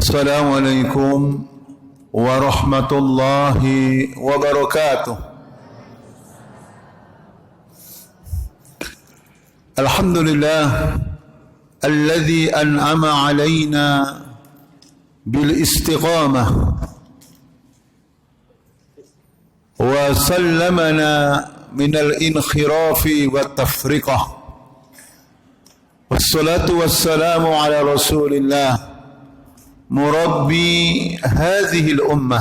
Assalamualaikum warahmatullahi wabarakatuh. Alhamdulillah alladzi an'ama alaina bil istiqamah wa sallamana min al inkhirafi wat tafriqah. Wassalatu wassalamu ala Rasulillah مربي هذه الأمة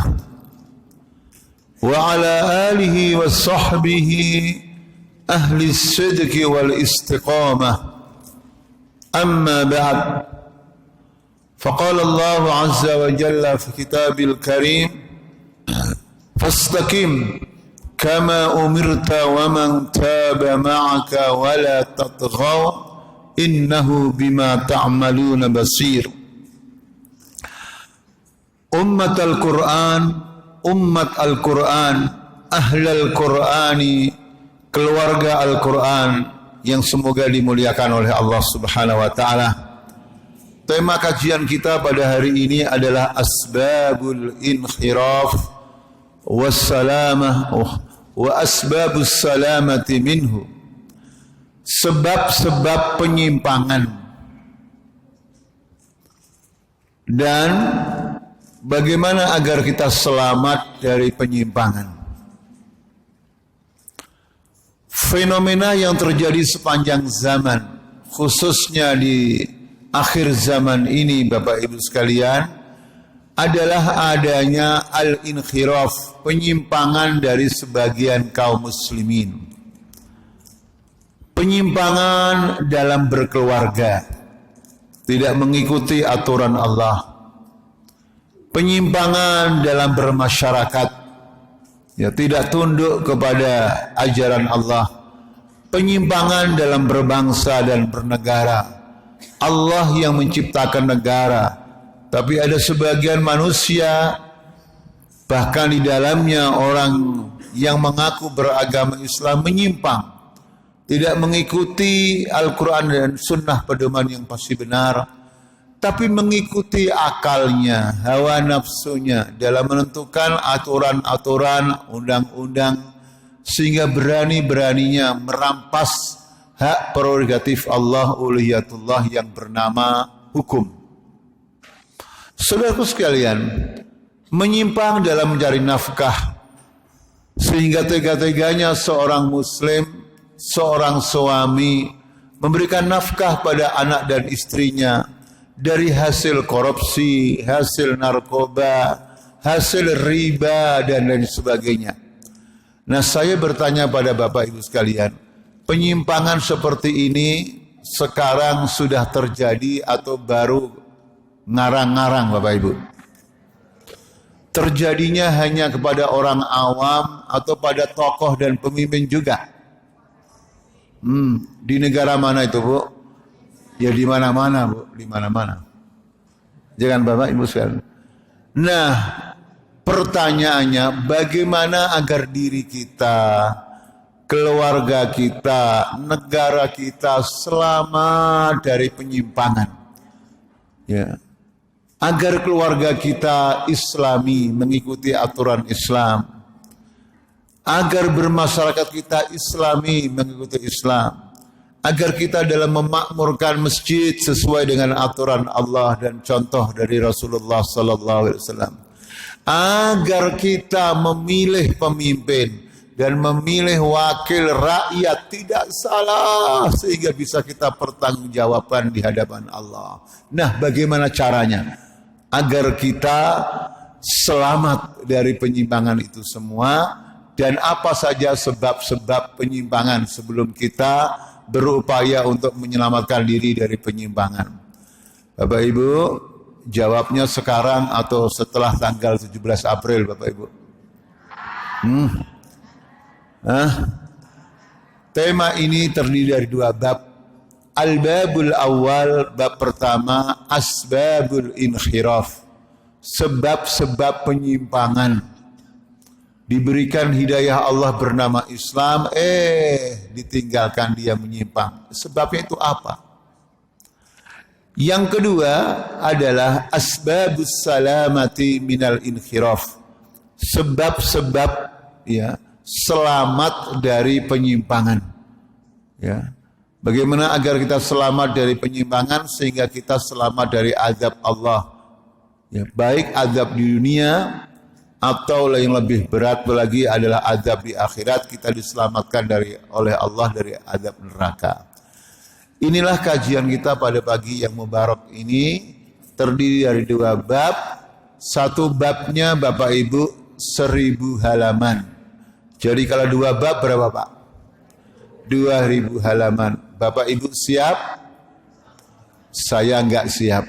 وعلى آله وصحبه أهل الصدق والاستقامة أما بعد فقال الله عز وجل في كتاب الكريم فاستقم كما أمرت ومن تاب معك ولا تطغوا إنه بما تعملون بصير. Ummat Al-Quran, umat Al-Quran, ahlal Qurani, keluarga Al-Quran yang semoga dimuliakan oleh Allah Subhanahu wa Ta'ala. Tema kajian kita pada hari ini adalah asbabul inkhiraf wassalamah wa asbabus salamati minhu. Sebab-sebab penyimpangan dan bagaimana agar kita selamat dari penyimpangan. Fenomena yang terjadi sepanjang zaman, khususnya di akhir zaman ini Bapak Ibu sekalian, adalah adanya al-inkhiraf, penyimpangan dari sebagian kaum muslimin. Penyimpangan dalam berkeluarga, tidak mengikuti aturan Allah. Penyimpangan dalam bermasyarakat, ya, tidak tunduk kepada ajaran Allah. Penyimpangan dalam berbangsa dan bernegara. Allah yang menciptakan negara, tapi ada sebagian manusia, bahkan di dalamnya orang yang mengaku beragama Islam menyimpang, tidak mengikuti Al-Quran dan Sunnah pedoman yang pasti benar, tapi mengikuti akalnya, hawa nafsunya dalam menentukan aturan-aturan, undang-undang, sehingga berani-beraninya merampas hak prerogatif Allah uluhiyatullah yang bernama hukum. Saudaraku sekalian, menyimpang dalam mencari nafkah, sehingga tega-teganya seorang muslim, seorang suami memberikan nafkah pada anak dan istrinya dari hasil korupsi, hasil narkoba, hasil riba, dan lain sebagainya. Nah, saya bertanya pada Bapak Ibu sekalian, penyimpangan seperti ini sekarang sudah terjadi atau baru ngarang-ngarang Bapak Ibu? Terjadinya hanya kepada orang awam atau pada tokoh dan pemimpin juga? Di negara mana itu, Bu? Ya di mana-mana, Bu, di mana-mana. Jangan Bapak Ibu sekalian. Nah, pertanyaannya, bagaimana agar diri kita, keluarga kita, negara kita selamat dari penyimpangan? Ya. Agar keluarga kita Islami, mengikuti aturan Islam. Agar bermasyarakat kita Islami, mengikuti Islam. Agar kita dalam memakmurkan masjid sesuai dengan aturan Allah dan contoh dari Rasulullah SAW. Agar kita memilih pemimpin dan memilih wakil rakyat tidak salah, sehingga bisa kita pertanggungjawaban di hadapan Allah. Nah, bagaimana caranya agar kita selamat dari penyimpangan itu semua, dan apa saja sebab-sebab penyimpangan sebelum kita berupaya untuk menyelamatkan diri dari penyimpangan? Bapak Ibu, jawabnya sekarang atau setelah tanggal 17 April Bapak Ibu? Tema ini terdiri dari dua bab. Al-babul awal, bab pertama, asbabul inkhiraf, sebab-sebab penyimpangan. Diberikan hidayah Allah bernama Islam, ditinggalkan dia menyimpang. Sebabnya itu apa? Yang kedua adalah asbabus salamati minal inhiraf. Sebab-sebab ya selamat dari penyimpangan. Ya. Bagaimana agar kita selamat dari penyimpangan sehingga kita selamat dari azab Allah. Ya, baik azab di dunia atau yang lebih berat lagi adalah azab di akhirat, kita diselamatkan oleh Allah dari azab neraka. Inilah kajian kita pada pagi yang mubarak ini, terdiri dari 2 bab. Satu babnya Bapak Ibu 1000 halaman. Jadi kalau 2 bab berapa Pak? 2000 halaman. Bapak Ibu siap? Saya enggak siap.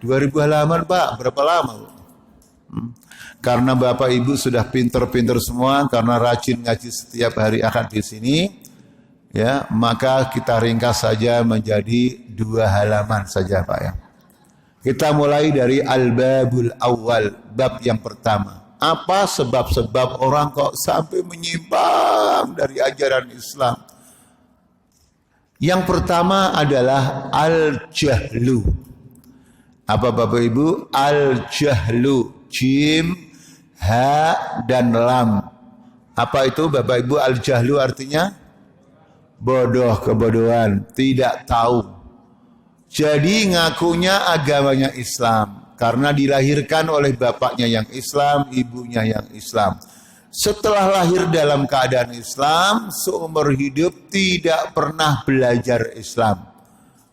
2000 halaman Pak, berapa lama Bu? Karena Bapak Ibu sudah pinter-pinter semua, karena rajin ngaji setiap hari Ahad di sini, ya, maka kita ringkas saja menjadi 2 halaman saja Pak ya. Kita mulai dari al-babul awal, bab yang pertama. Apa sebab-sebab orang kok sampai menyimpang dari ajaran Islam? Yang pertama adalah al-jahlu. Apa Bapak Ibu? Al-jahlu. Jim, ha, dan lam. Apa itu Bapak Ibu al-jahlu artinya? Bodoh, kebodohan, tidak tahu. Jadi ngakunya agamanya Islam. Karena dilahirkan oleh bapaknya yang Islam, ibunya yang Islam. Setelah lahir dalam keadaan Islam, seumur hidup tidak pernah belajar Islam.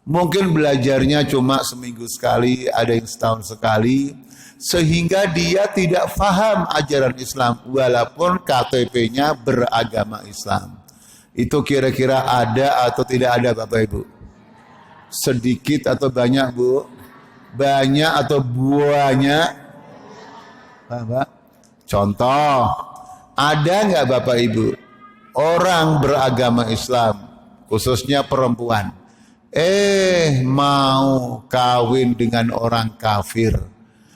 Mungkin belajarnya cuma seminggu sekali, ada yang setahun sekali. Sehingga dia tidak faham ajaran Islam, walaupun KTP-nya beragama Islam. Itu kira-kira ada atau tidak ada Bapak Ibu? Sedikit atau banyak Bu? Banyak atau banyak? Bapak? Contoh, ada nggak Bapak Ibu orang beragama Islam, khususnya perempuan, mau kawin dengan orang kafir,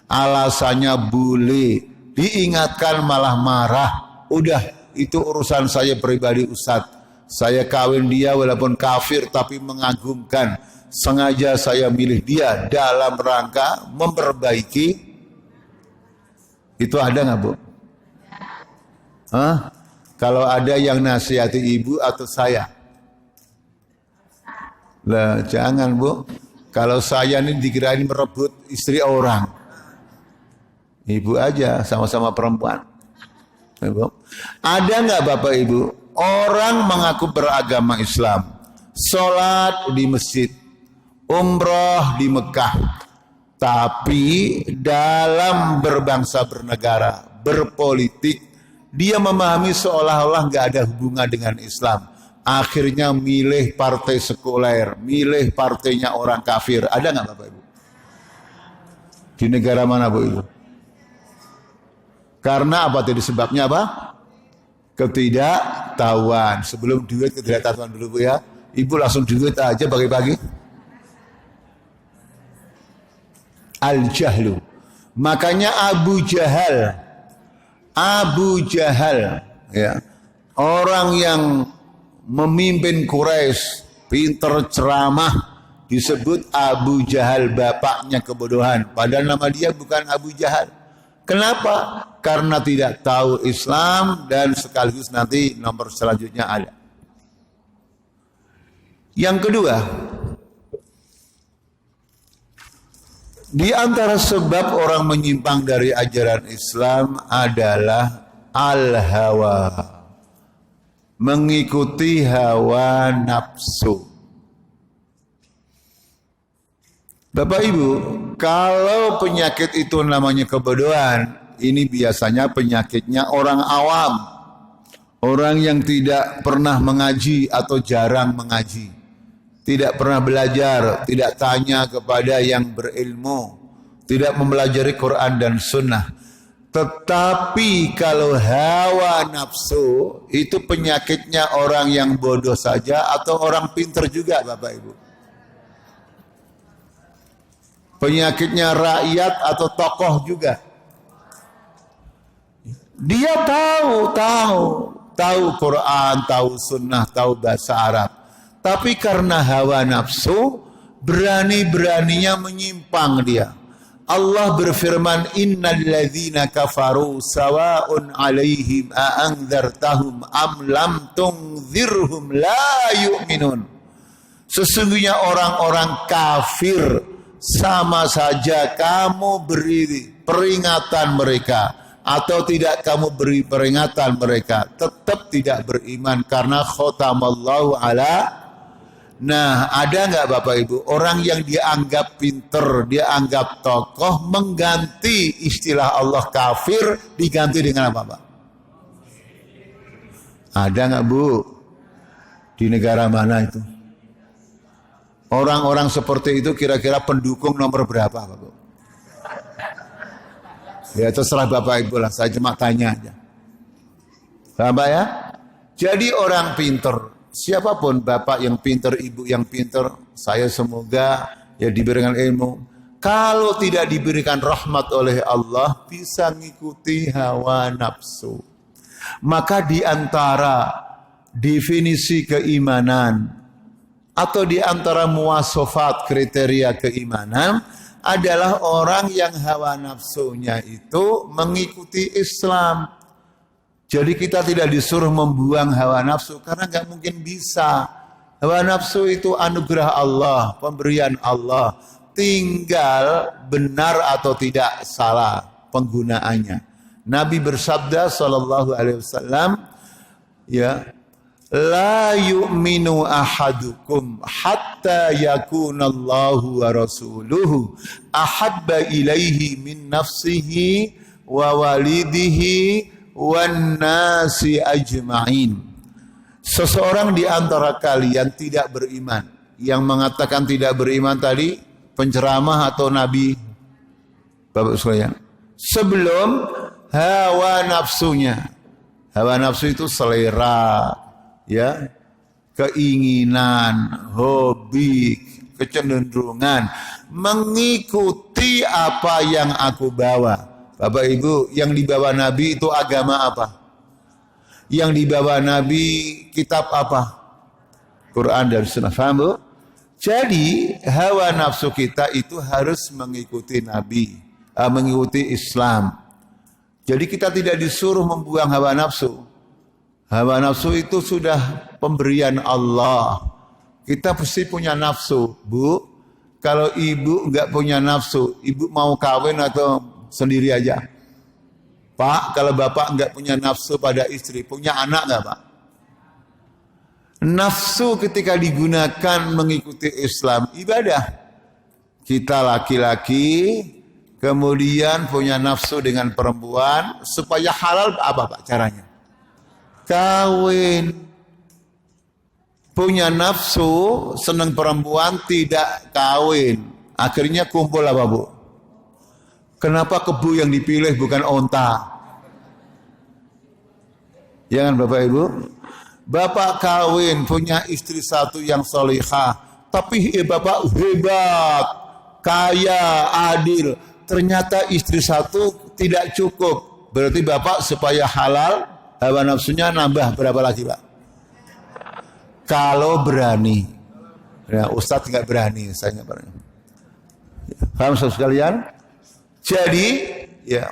alasannya bule, diingatkan malah marah, udah itu urusan saya pribadi Ustadz, saya kawin dia walaupun kafir tapi mengagumkan, sengaja saya milih dia dalam rangka memperbaiki. Itu ada nggak Bu? Hah? Kalau ada yang nasihati ibu atau saya? Lah jangan Bu. Kalau saya ini dikirain merebut istri orang. Ibu aja, sama-sama perempuan. Ibu. Ada nggak Bapak Ibu orang mengaku beragama Islam, sholat di masjid, umroh di Mekah, tapi dalam berbangsa bernegara, berpolitik, dia memahami seolah-olah nggak ada hubungan dengan Islam. Akhirnya milih partai sekuler, milih partainya orang kafir. Ada nggak Bapak Ibu? Di negara mana Bu Ibu? Karena apa tadi sebabnya apa? Ketidaktahuan. Sebelum duit ketidaktahuan dulu Bu ya. Ibu langsung duit aja pagi-pagi. Al-jahlu. Makanya Abu Jahal ya, orang yang memimpin Quraisy, pinter ceramah, disebut Abu Jahal, bapaknya kebodohan. Padahal nama dia bukan Abu Jahal. Kenapa? Karena tidak tahu Islam, dan sekaligus nanti nomor selanjutnya ada. Yang kedua, di antara sebab orang menyimpang dari ajaran Islam adalah al-hawa, mengikuti hawa nafsu. Bapak Ibu, kalau penyakit itu namanya kebodohan, ini biasanya penyakitnya orang awam, orang yang tidak pernah mengaji atau jarang mengaji, tidak pernah belajar, tidak tanya kepada yang berilmu, tidak mempelajari Quran dan Sunnah. Tetapi kalau hawa nafsu itu penyakitnya orang yang bodoh saja atau orang pinter juga Bapak Ibu. Penyakitnya rakyat atau tokoh juga. Dia tahu Quran, tahu Sunnah, tahu bahasa Arab. Tapi karena hawa nafsu, berani-beraninya menyimpang dia. Allah berfirman, innal ladzina kafaru sawa'un 'alaihim a anzartahum am lam tunzirhum la yu'minun. Sesungguhnya orang-orang kafir sama saja kamu beri peringatan mereka atau tidak kamu beri peringatan mereka, tetap tidak beriman karena khotamallahu ala. Nah, ada nggak Bapak Ibu orang yang dianggap pinter, dianggap tokoh, mengganti istilah Allah kafir diganti dengan apa Pak? Ada nggak Bu? Di negara mana itu? Orang-orang seperti itu kira-kira pendukung nomor berapa Pak Bu? Ya terserah Bapak Ibu lah, saya cuma tanya aja. Bapak ya? Jadi orang pinter, siapapun bapak yang pinter, ibu yang pinter, saya semoga ya diberikan ilmu. Kalau tidak diberikan rahmat oleh Allah, bisa ngikuti hawa nafsu. Maka di antara definisi keimanan atau di antara muwasafat kriteria keimanan adalah orang yang hawa nafsunya itu mengikuti Islam. Jadi kita tidak disuruh membuang hawa nafsu karena nggak mungkin bisa. Hawa nafsu itu anugerah Allah, pemberian Allah. Tinggal benar atau tidak salah penggunaannya. Nabi bersabda sallallahu alaihi wasallam, ya, la yu'minu ahadukum hatta yakunallahu wa rasuluhu ahabba ilaihi min nafsihi wa walidihi wan nasi ajma'in. Seseorang di antara kalian tidak beriman. Yang mengatakan tidak beriman tadi penceramah atau nabi Bapak sekalian, sebelum hawa nafsunya. Hawa nafsu itu selera, ya, keinginan, hobi, kecenderungan, mengikuti apa yang aku bawa. Bapak Ibu, yang dibawa Nabi itu agama apa? Yang dibawa Nabi kitab apa? Quran dan Sunnah. Faham Bu? Jadi hawa nafsu kita itu harus mengikuti Nabi, mengikuti Islam. Jadi kita tidak disuruh membuang hawa nafsu. Hawa nafsu itu sudah pemberian Allah. Kita pasti punya nafsu, Bu. Kalau ibu nggak punya nafsu, ibu mau kawin atau sendiri aja? Pak, kalau bapak nggak punya nafsu pada istri, punya anak nggak Pak? Nafsu ketika digunakan mengikuti Islam, ibadah. Kita laki-laki, kemudian punya nafsu dengan perempuan, supaya halal apa Pak caranya? Kawin. Punya nafsu, senang perempuan, tidak kawin. Akhirnya kumpul apa Bu? Kenapa kebu yang dipilih bukan onta? Ya kan Bapak Ibu? Bapak kawin, punya istri satu yang solihah. Tapi Bapak hebat, kaya, adil. Ternyata istri satu tidak cukup. Berarti Bapak supaya halal, hawa nafsunya nambah berapa lagi Pak? Kalau berani. Ya, Ustadz nggak berani, saya nggak berani. Paham saudara sekalian? Jadi, ya,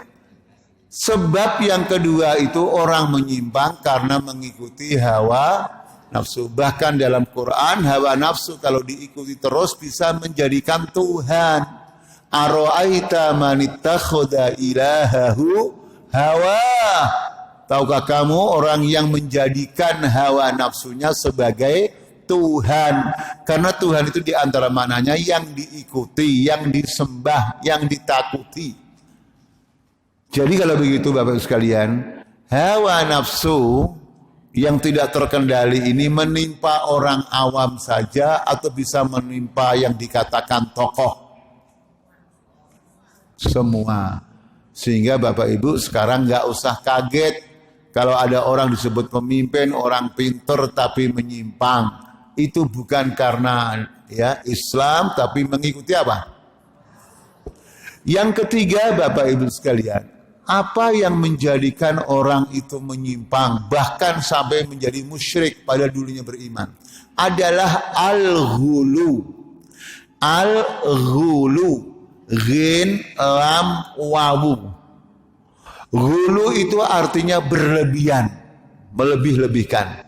sebab yang kedua itu orang menyimpang karena mengikuti hawa nafsu. Bahkan dalam Quran, hawa nafsu kalau diikuti terus bisa menjadikan Tuhan. Ara'aita man ittakhadha ilahahu hawa. Tahukah kamu orang yang menjadikan hawa nafsunya sebagai Tuhan? Karena Tuhan itu di antara maknanya yang diikuti, yang disembah, yang ditakuti. Jadi kalau begitu Bapak sekalian, hawa nafsu yang tidak terkendali ini menimpa orang awam saja atau bisa menimpa yang dikatakan tokoh. Semua. Sehingga Bapak Ibu sekarang nggak usah kaget kalau ada orang disebut pemimpin, orang pinter tapi menyimpang. Itu bukan karena ya Islam, tapi mengikuti apa? Yang ketiga Bapak Ibu sekalian, apa yang menjadikan orang itu menyimpang bahkan sampai menjadi musyrik pada dulunya beriman adalah al-ghulu. Al-ghulu, ghin, lam, wawu. Ghulu itu artinya berlebihan, melebih-lebihkan,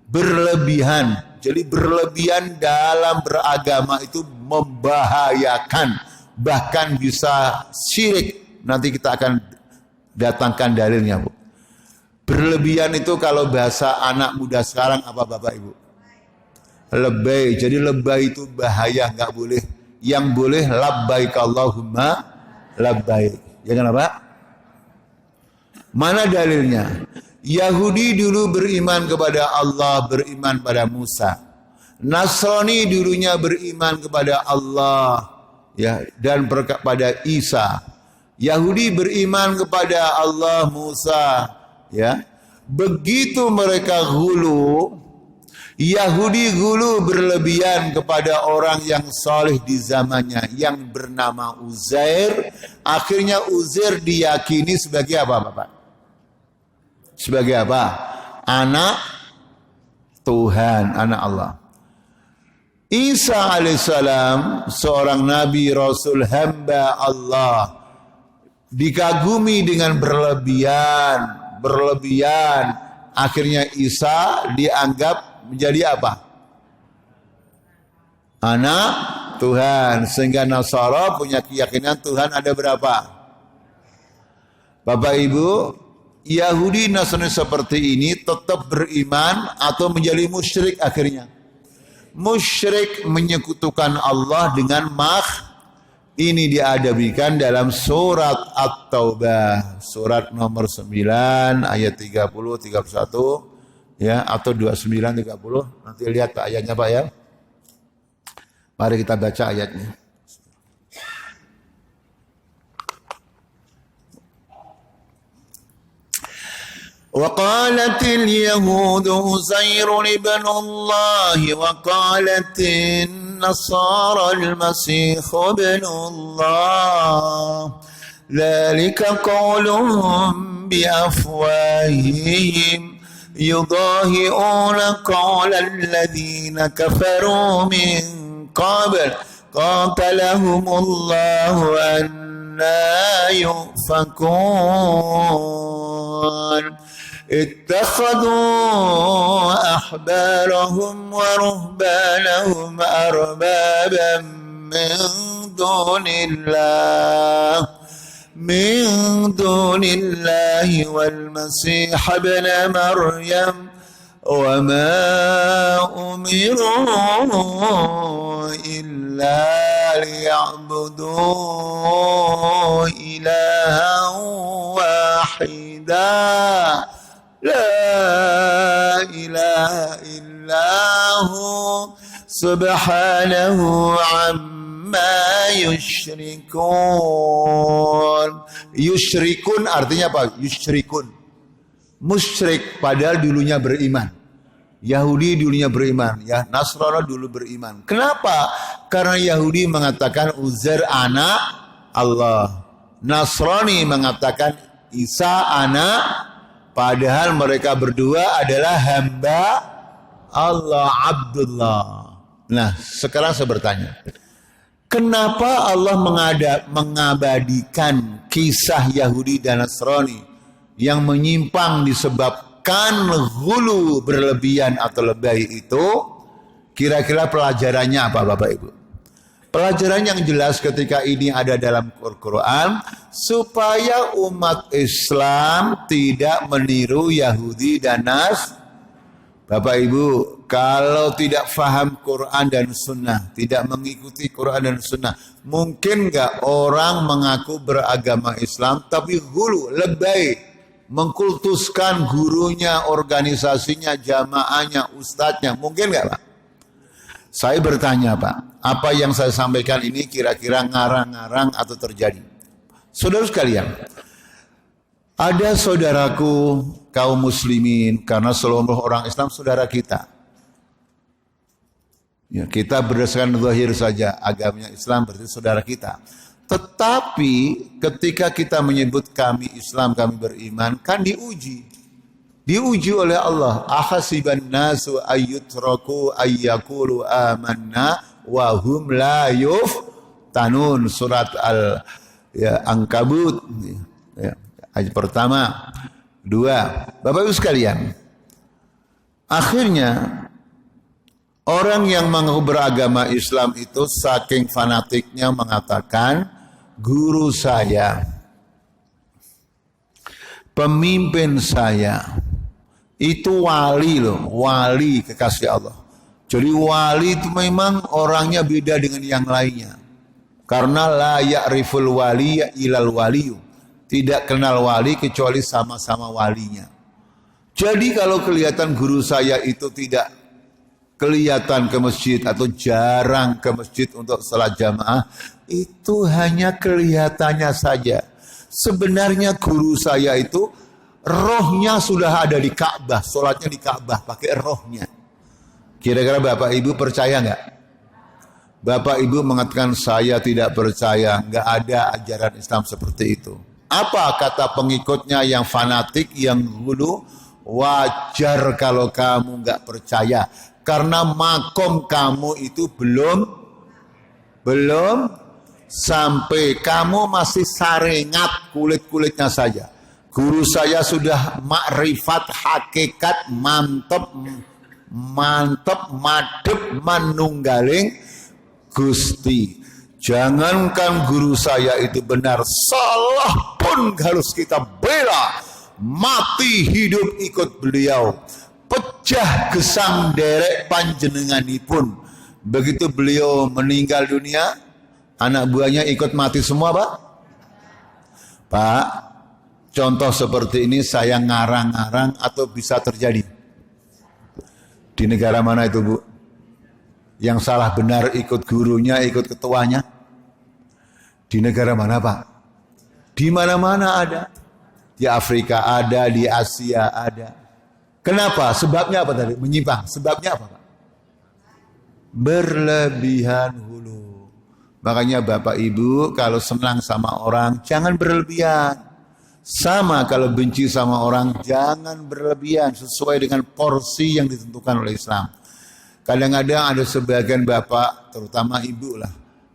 berlebihan. Jadi berlebihan dalam beragama itu membahayakan, bahkan bisa syirik. Nanti kita akan datangkan dalilnya, Bu. Berlebihan itu kalau bahasa anak muda sekarang apa Bapak Ibu? Lebay. Jadi lebay itu bahaya, nggak boleh. Yang boleh labbaik Allahumma labbaik. Ya kan Pak? Mana dalilnya? Yahudi dulu beriman kepada Allah, beriman pada Musa. Nasrani dulunya beriman kepada Allah, ya, dan pada Isa. Yahudi beriman kepada Allah, Musa, ya. Begitu mereka gulu, Yahudi gulu berlebihan kepada orang yang soleh di zamannya yang bernama Uzair. Akhirnya Uzair diyakini sebagai apa Bapak? Sebagai apa? Anak Tuhan, anak Allah. Isa alaihissalam seorang nabi, rasul, hamba Allah, dikagumi dengan berlebihan. Akhirnya Isa dianggap menjadi apa? Anak Tuhan. Sehingga Nasara punya keyakinan Tuhan ada berapa? Bapak Ibu, Yahudi Nasrani seperti ini tetap beriman atau menjadi musyrik akhirnya. Musyrik menyekutukan Allah dengan ini diadabikan dalam surat At-Taubah, surat nomor 9 ayat 30, 31. Ya, atau 29, 30. Nanti lihat Pak ayatnya Pak ya. Mari kita baca ayatnya. وقالت اليهود عزير ابن الله وقالت النصارى المسيح ابن الله ذلك قولهم بأفواههم يضاهئون قول الذين كفروا من قبل قاتلهم الله أنا يؤفكون اتخذوا أحبارهم ورهبانهم أربابا من دون الله والمسيح ابن مريم وما أمروا إلا ليعبدوا إلها واحدا لا إله إلا هو سبحانه عما yusyrikun. Yusyrikun artinya apa? Yusyrikun, musyrik padahal dulunya beriman. Yahudi dulunya beriman, ya, Nasrani dulu beriman. Kenapa? Karena Yahudi mengatakan Uzair anak Allah, Nasrani mengatakan Isa anak, padahal mereka berdua adalah hamba Allah, Abdullah. Nah, sekarang saya bertanya, kenapa Allah mengabadikan kisah Yahudi dan Nasrani yang menyimpang disebabkan ghulu, berlebihan atau lebay itu? Kira-kira pelajarannya apa Bapak Ibu? Pelajaran yang jelas ketika ini ada dalam Al-Quran, supaya umat Islam tidak meniru Yahudi dan Bapak Ibu, kalau tidak faham Quran dan Sunnah, tidak mengikuti Quran dan Sunnah, mungkin nggak orang mengaku beragama Islam tapi hulu, lebay, mengkultuskan gurunya, organisasinya, jamaahnya, ustadznya, mungkin nggak Pak? Saya bertanya Pak, apa yang saya sampaikan ini kira-kira ngarang-ngarang atau terjadi? Saudara sekalian, ada saudaraku kaum muslimin, karena seluruh orang Islam saudara kita. Ya, kita berdasarkan zahir saja, agamanya Islam berarti saudara kita. Tetapi ketika kita menyebut kami Islam, kami beriman, kan diuji. Diuji oleh Allah. Ahasiban nasu ayyutraku ayyakulu amanna wa hum la yuftanun. Surat Al-Ankabut ya, ayat pertama. Dua, Bapak Ibu sekalian, akhirnya orang yang mengaku beragama Islam itu saking fanatiknya mengatakan, guru saya, pemimpin saya, itu wali loh, wali kekasih Allah. Jadi wali itu memang orangnya beda dengan yang lainnya. Karena la ya'riful waliya ilal waliyu. Tidak kenal wali kecuali sama-sama walinya. Jadi kalau kelihatan guru saya itu tidak kelihatan ke masjid atau jarang ke masjid untuk salat jamaah, itu hanya kelihatannya saja. Sebenarnya guru saya itu rohnya sudah ada di Ka'bah, salatnya di Ka'bah pakai rohnya. Kira-kira Bapak Ibu percaya nggak? Bapak Ibu mengatakan saya tidak percaya, nggak ada ajaran Islam seperti itu. Apa kata pengikutnya yang fanatik, yang dulu? Wajar kalau kamu nggak percaya, karena makom kamu itu belum sampai, kamu masih saringat kulit-kulitnya saja. Guru saya sudah makrifat hakikat mantep madep manunggaling Gusti. Jangankan guru saya itu benar, salah pun harus kita bela, mati hidup ikut beliau. Pecah gesang derek panjenenganipun. Begitu beliau meninggal dunia, anak buahnya ikut mati semua, Pak. Pak, contoh seperti ini saya ngarang-ngarang atau bisa terjadi? Di negara mana itu, Bu? Yang salah benar ikut gurunya, ikut ketuanya? Di negara mana, Pak? Di mana-mana ada. Di Afrika ada, di Asia ada. Kenapa? Sebabnya apa tadi? Menyimpang. Sebabnya apa, Pak? Berlebihan hulu. Makanya Bapak Ibu kalau senang sama orang jangan berlebihan. Sama kalau benci sama orang jangan berlebihan, sesuai dengan porsi yang ditentukan oleh Islam. Kadang-kadang ada sebagian bapak, terutama ibu lah,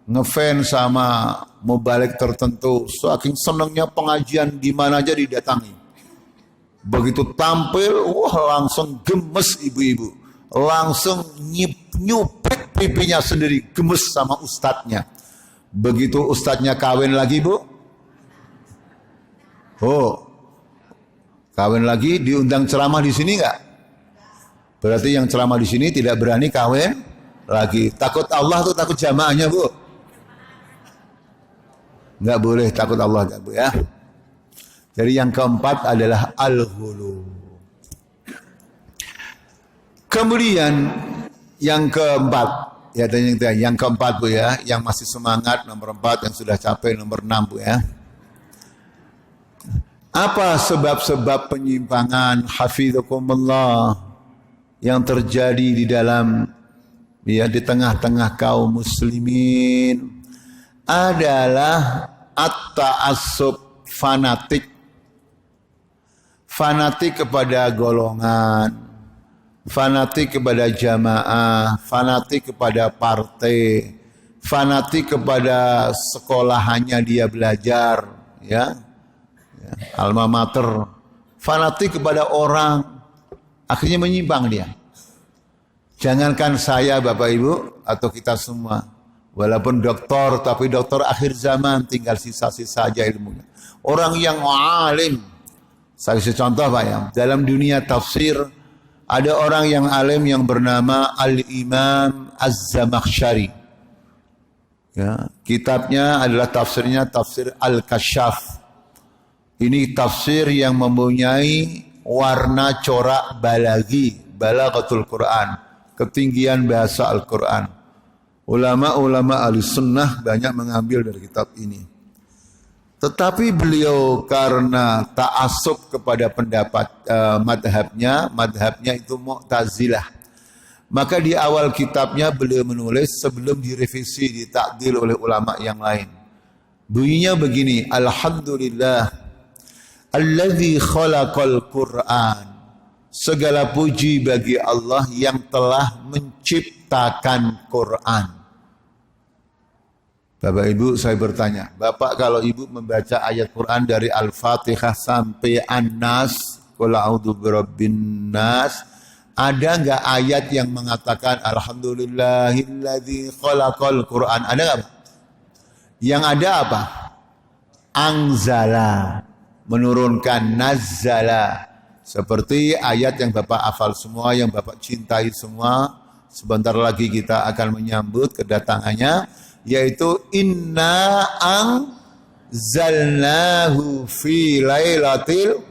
ngefans sama mubalik tertentu, saking senangnya pengajian di mana aja didatangi. Begitu tampil, wah langsung gemes ibu-ibu, langsung nyupek pipinya sendiri, gemes sama ustadznya. Begitu ustadznya kawin lagi, Bu, kawin lagi, diundang ceramah di sini nggak? Berarti yang ceramah di sini tidak berani kawin lagi. Takut Allah tuh takut jamaahnya, Bu. Nggak boleh takut Allah, Bu ya. Jadi yang keempat adalah al-ghulu. Kemudian yang keempat, ya yang keempat, Bu ya, yang masih semangat nomor 4, yang sudah capek nomor 6, Bu ya. Apa sebab-sebab penyimpangan hafizakumullah yang terjadi di dalam, ya, di tengah-tengah kaum muslimin? Adalah at-ta'assub, fanatik kepada golongan, fanatik kepada jamaah, fanatik kepada partai, fanatik kepada sekolahannya dia belajar, ya, alma mater, fanatik kepada orang, akhirnya menyimpang dia. Jangankan saya Bapak Ibu atau kita semua, walaupun doktor, tapi doktor akhir zaman tinggal sisa-sisa aja ilmunya. Orang yang alim, saya kasih contoh Pak ya, dalam dunia tafsir ada orang yang alim yang bernama Al-Imam Az-Zamakhsyari. Ya, kitabnya adalah tafsirnya tafsir Al-Kasyaf. Ini tafsir yang mempunyai warna corak balaghi, balaghatul Quran, ketinggian bahasa Al-Quran. Ulama-ulama ahlussunnah banyak mengambil dari kitab ini. Tetapi beliau karena ta'assub kepada pendapat madhabnya itu Mu'tazilah. Maka di awal kitabnya beliau menulis sebelum direvisi, ditakdil oleh ulama yang lain. Bunyinya begini, Alhamdulillah alladzi khalaqal Qur'an. Segala puji bagi Allah yang telah menciptakan Quran. Bapak Ibu, saya bertanya, Bapak kalau Ibu membaca ayat Quran dari Al-Fatihah sampai An-Nas, Qul a'udzu birabbin nas, ada enggak ayat yang mengatakan Alhamdulillahilladzi khalaqal Quran? Ada enggak? Yang ada apa? Anzala, menurunkan, nazzala. Seperti ayat yang Bapak hafal semua, yang Bapak cintai semua. Sebentar lagi kita akan menyambut kedatangannya, yaitu inna anzalnahu fi lailatil,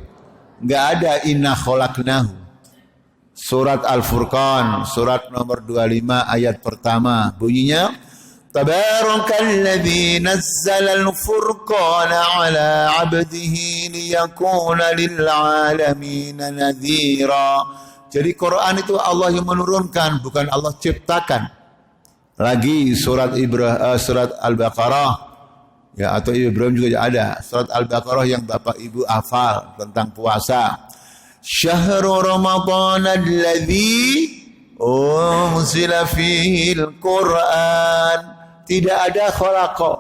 enggak ada inna khalaqnahu. Surat Al-Furqan, surat nomor 25 ayat pertama, bunyinya Tabarakalladzi nazzala al-furqana ala 'abdihi liyakuna lil 'alamin nadhira. Jadi Quran itu Allah yang menurunkan, bukan Allah ciptakan. Lagi surat surat Al-Baqarah, ya, atau Ibrahim juga ada. Surat Al-Baqarah yang Bapak Ibu hafal tentang puasa. Syahrul Ramadan alladzi unzila fihil Quran. Tidak ada khalaqa.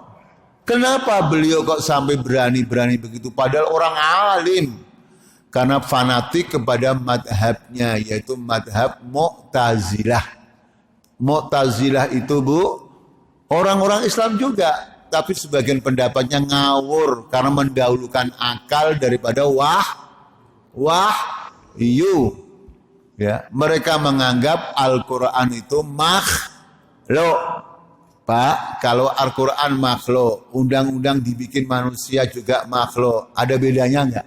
Kenapa beliau kok sampai berani-berani begitu? Padahal orang alim. Karena fanatik kepada madhabnya, yaitu madhab Mu'tazilah. Mu'tazilah itu, Bu, orang-orang Islam juga. Tapi sebagian pendapatnya ngawur karena mendahulukan akal daripada wahyu. Ya, mereka menganggap Al-Quran itu makhluk. Pak, kalau Al-Quran makhluk, undang-undang dibikin manusia juga makhluk. Ada bedanya enggak?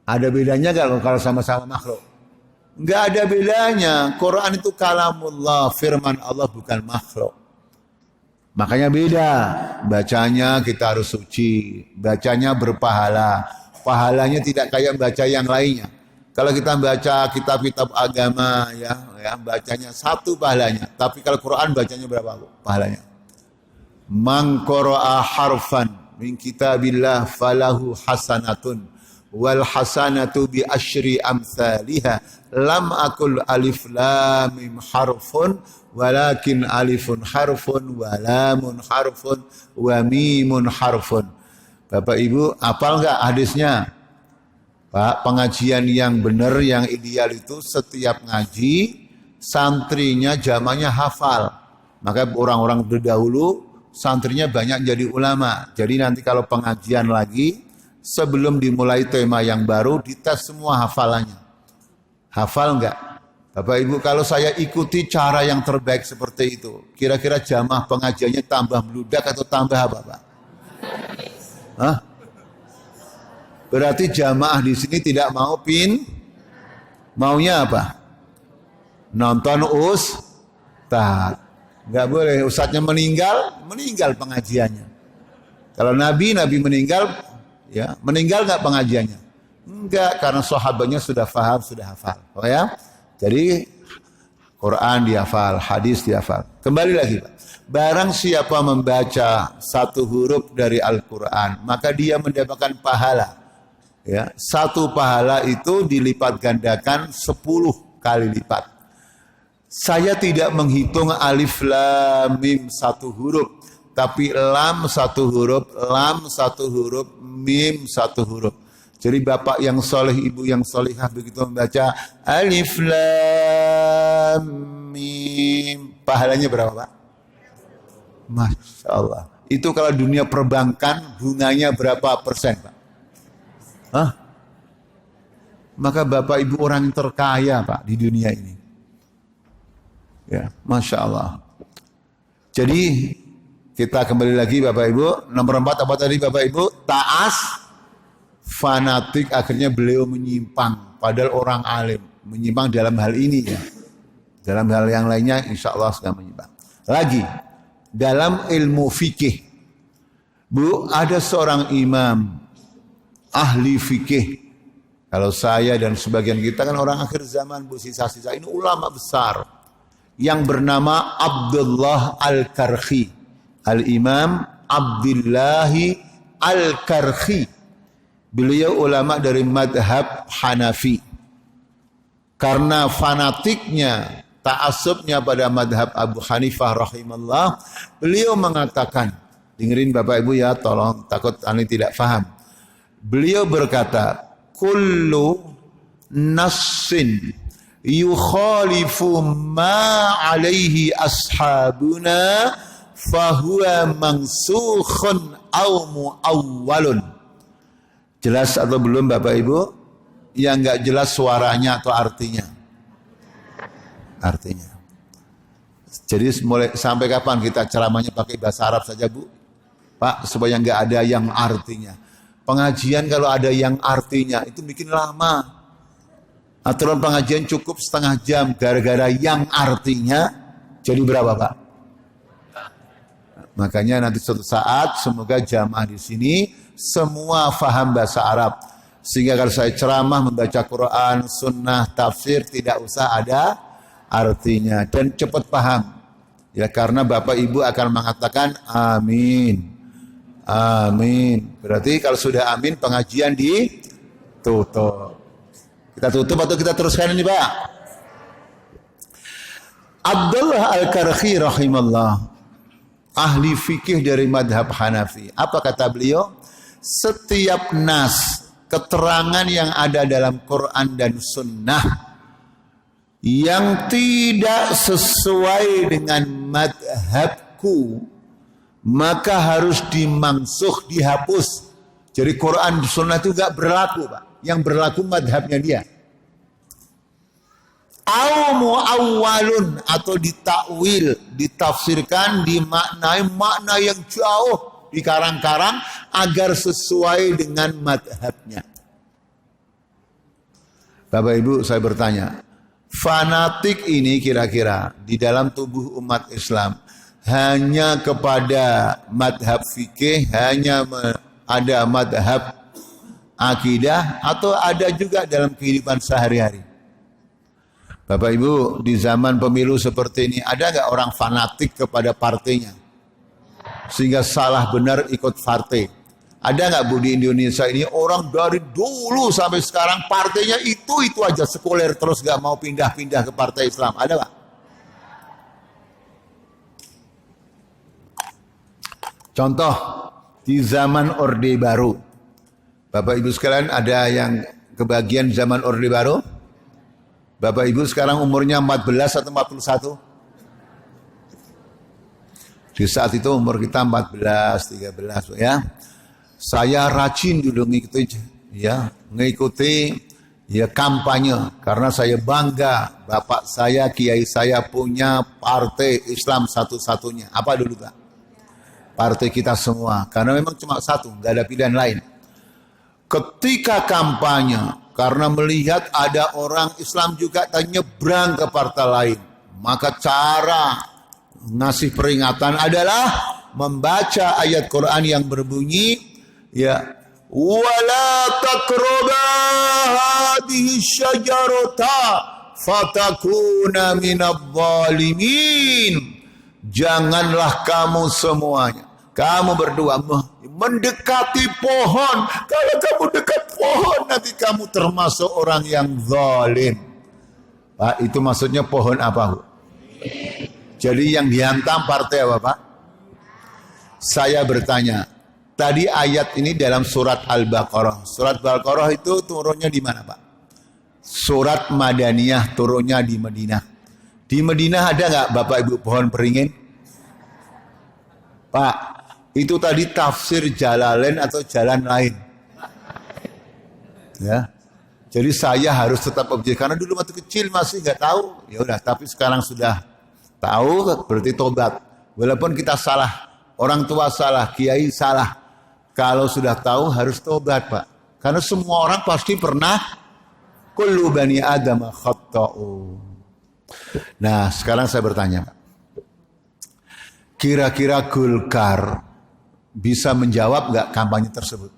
Ada bedanya enggak kalau sama-sama makhluk? Enggak ada bedanya. Quran itu kalamullah, firman Allah, bukan makhluk. Makanya beda. Bacanya kita harus suci. Bacanya berpahala. Pahalanya tidak kayak baca yang lainnya. Kalau kita baca kitab-kitab agama, ya bacanya satu pahalanya. Tapi kalau Quran bacanya berapa pahalanya? Man qara'a harfan min kitabillah falahu hasanatun wal hasanatu bi asyri amsalihha. Lam akul alif lam mim harfun walakin alifun harfun wa lamun harfun wa mimun harfun. Bapak Ibu, hafal enggak hadisnya? Pak, pengajian yang benar, yang ideal itu setiap ngaji santrinya jamanya hafal. Maka orang-orang terdahulu santrinya banyak jadi ulama. Jadi nanti kalau pengajian lagi, sebelum dimulai tema yang baru, dites semua hafalannya. Hafal enggak? Bapak Ibu, kalau saya ikuti cara yang terbaik seperti itu, kira-kira jamaah pengajiannya tambah meludak atau tambah apa, Pak? Hah? Berarti jamaah di sini tidak mau maunya apa? Nonton ustaz. Enggak boleh, ustaznya meninggal pengajiannya. Kalau Nabi meninggal, ya, meninggal enggak pengajiannya? Enggak, karena sahabatnya sudah paham, sudah hafal. Oh ya? Jadi Quran dihafal, hadis dihafal. Kembali lagi, Pak. Barang siapa membaca satu huruf dari Al-Quran, maka dia mendapatkan pahala. Ya, satu pahala itu dilipat gandakan 10 kali lipat. Saya tidak menghitung alif lam mim satu huruf, tapi lam satu huruf, mim satu huruf. Jadi bapak yang soleh, ibu yang solihah begitu membaca alif lam mim, pahalanya berapa, Pak? Masya Allah. Itu kalau dunia perbankan bunganya berapa persen, Pak? Hah? Maka bapak ibu orang yang terkaya, Pak, di dunia ini. Ya, Masya Allah. Jadi kita kembali lagi Bapak Ibu. Nomor 4 apa tadi Bapak Ibu? Taas, fanatik, akhirnya beliau menyimpang. Padahal orang alim. Menyimpang dalam hal ini ya. Dalam hal yang lainnya insya Allah sudah menyimpang. Lagi, dalam ilmu fikih. Bu, ada seorang imam ahli fikih. Kalau saya dan sebagian kita kan orang akhir zaman, Bu, sisa-sisa ini ulama besar yang bernama Abdullah Al-Karhi. Al-Imam Abdullahi Al-Karhi. Beliau ulama dari madhab Hanafi. Karena fanatiknya ta'assubnya pada madhab Abu Hanifah rahimahullah, beliau mengatakan, dengerin Bapak Ibu ya, tolong takut aneh tidak faham. Beliau berkata, kullu nassin yukhalifu ma alaihi ashabuna fahuwa mansukhun au muawwalun. Jelas atau belum Bapak Ibu? Yang enggak jelas suaranya atau artinya? Artinya. Jadi mulai sampai kapan kita ceramahnya pakai bahasa Arab saja, Bu? Pak, supaya enggak ada yang artinya. Pengajian kalau ada yang artinya itu bikin lama. Aturan pengajian cukup setengah jam, gara-gara yang artinya jadi berapa, Pak? Makanya nanti suatu saat semoga jamaah di sini semua faham bahasa Arab. Sehingga kalau saya ceramah membaca Quran, sunnah, tafsir tidak usah ada artinya dan cepat paham. Ya karena Bapak Ibu akan mengatakan amin. Amin. Berarti kalau sudah amin pengajian ditutup. Kita tutup atau kita teruskan ini, Pak? Abdullah Al-Karhi rahimahullah, ahli fikih dari madhab Hanafi. Apa kata beliau? Setiap nas, keterangan yang ada dalam Quran dan Sunnah yang tidak sesuai dengan madhabku, maka harus dimansuh, dihapus. Jadi Quran dan Sunnah itu gak berlaku, Pak. Yang berlaku madhabnya dia. Au muawwalun, atau ditakwil, ditafsirkan, dimaknai makna yang jauh, dikarang-karang agar sesuai dengan madhabnya. Bapak Ibu, saya bertanya, fanatik ini kira-kira di dalam tubuh umat Islam hanya kepada madhab fikih, hanya ada madhab akidah, atau ada juga dalam kehidupan sehari-hari? Bapak Ibu, di zaman pemilu seperti ini ada nggak orang fanatik kepada partainya sehingga salah benar ikut partai? Ada nggak, Bu, di Indonesia ini orang dari dulu sampai sekarang partainya itu aja, sekuler terus, nggak mau pindah-pindah ke partai Islam? Ada nggak? Contoh di zaman Orde Baru, Bapak Ibu sekalian, ada yang kebagian zaman Orde Baru? Bapak Ibu sekarang umurnya 14 atau 41? Di saat itu umur kita 14, 13 ya. Saya rajin dulu ngikuti kampanye karena saya bangga bapak saya, kiai saya punya partai Islam satu-satunya. Apa dulu, Pak? Partai kita semua, karena memang cuma satu, nggak ada pilihan lain. Ketika kampanye, karena melihat ada orang Islam juga nyebrang ke partai lain, maka cara ngasih peringatan adalah membaca ayat Quran yang berbunyi, ya, wala taqraba hadhihi syajarata fatakuna minadh dhalimin. Janganlah kamu semuanya, kamu berdua mendekati pohon. Kalau kamu dekat pohon, nanti kamu termasuk orang yang zalim. Pak, itu maksudnya pohon apa, Bu? Jadi yang dihantam partai apa, Pak? Saya bertanya, tadi ayat ini dalam surat Al-Baqarah. Surat Al-Baqarah itu turunnya di mana, Pak? Surat Madaniyah, turunnya di Madinah. Di Madinah ada nggak Bapak Ibu pohon beringin? Pak, itu tadi tafsir Jalalain atau jalan lain? Ya, jadi saya harus tetap objektif karena dulu waktu kecil masih nggak tahu. Ya udah, tapi sekarang sudah tahu, berarti tobat. Walaupun kita salah, orang tua salah, kiai salah, kalau sudah tahu harus tobat, Pak. Karena semua orang pasti pernah, kullu bani Adam khata'u. Nah, sekarang saya bertanya, Pak. Kira-kira Golkar bisa menjawab nggak kampanye tersebut?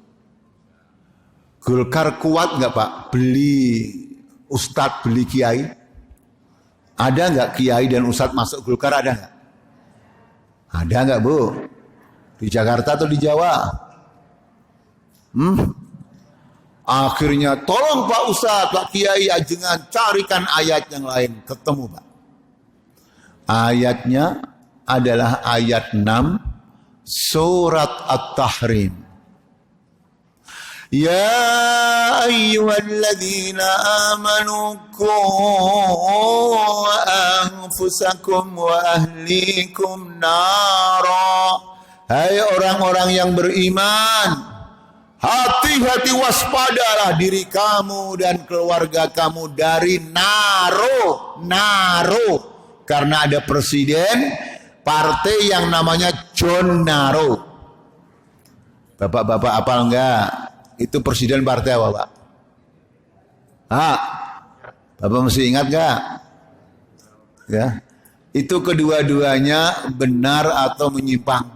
Golkar kuat nggak, Pak? Beli ustadz, beli kiai? Ada nggak kiai dan ustadz masuk Golkar? Ada nggak? Ada nggak, Bu? Di Jakarta atau di Jawa? Akhirnya tolong Pak Ustadz, Pak Kiai, ajengan carikan ayat yang lain. Ketemu, Pak. Ayatnya adalah ayat 6 surat At-Tahrim. Ya ayyuhalladzina amanu qu anfusakum wa ahlikum nara. Hai orang-orang yang beriman, hati-hati, waspadalah diri kamu dan keluarga kamu dari naro. Karena ada presiden partai yang namanya John Naro. Bapak-bapak apal enggak? Itu presiden partai apa, Pak? Bapak mesti ingat enggak? Ya. Itu kedua-duanya benar atau menyimpang?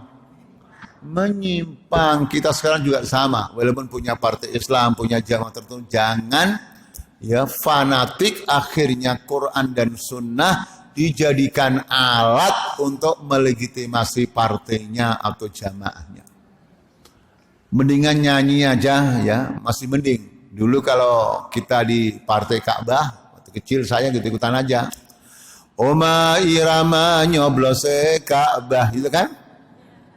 Menyimpang. Kita sekarang juga sama, walaupun punya partai Islam, punya jamaah tertentu, jangan ya fanatik akhirnya Quran dan Sunnah dijadikan alat untuk melegitimasi partainya atau jamaahnya. Mendingan nyanyi aja ya, masih mending. Dulu kalau kita di partai Ka'bah, waktu kecil saya ikut-ikutan aja. Oma irama nyoblos Ka'bah, gitu kan?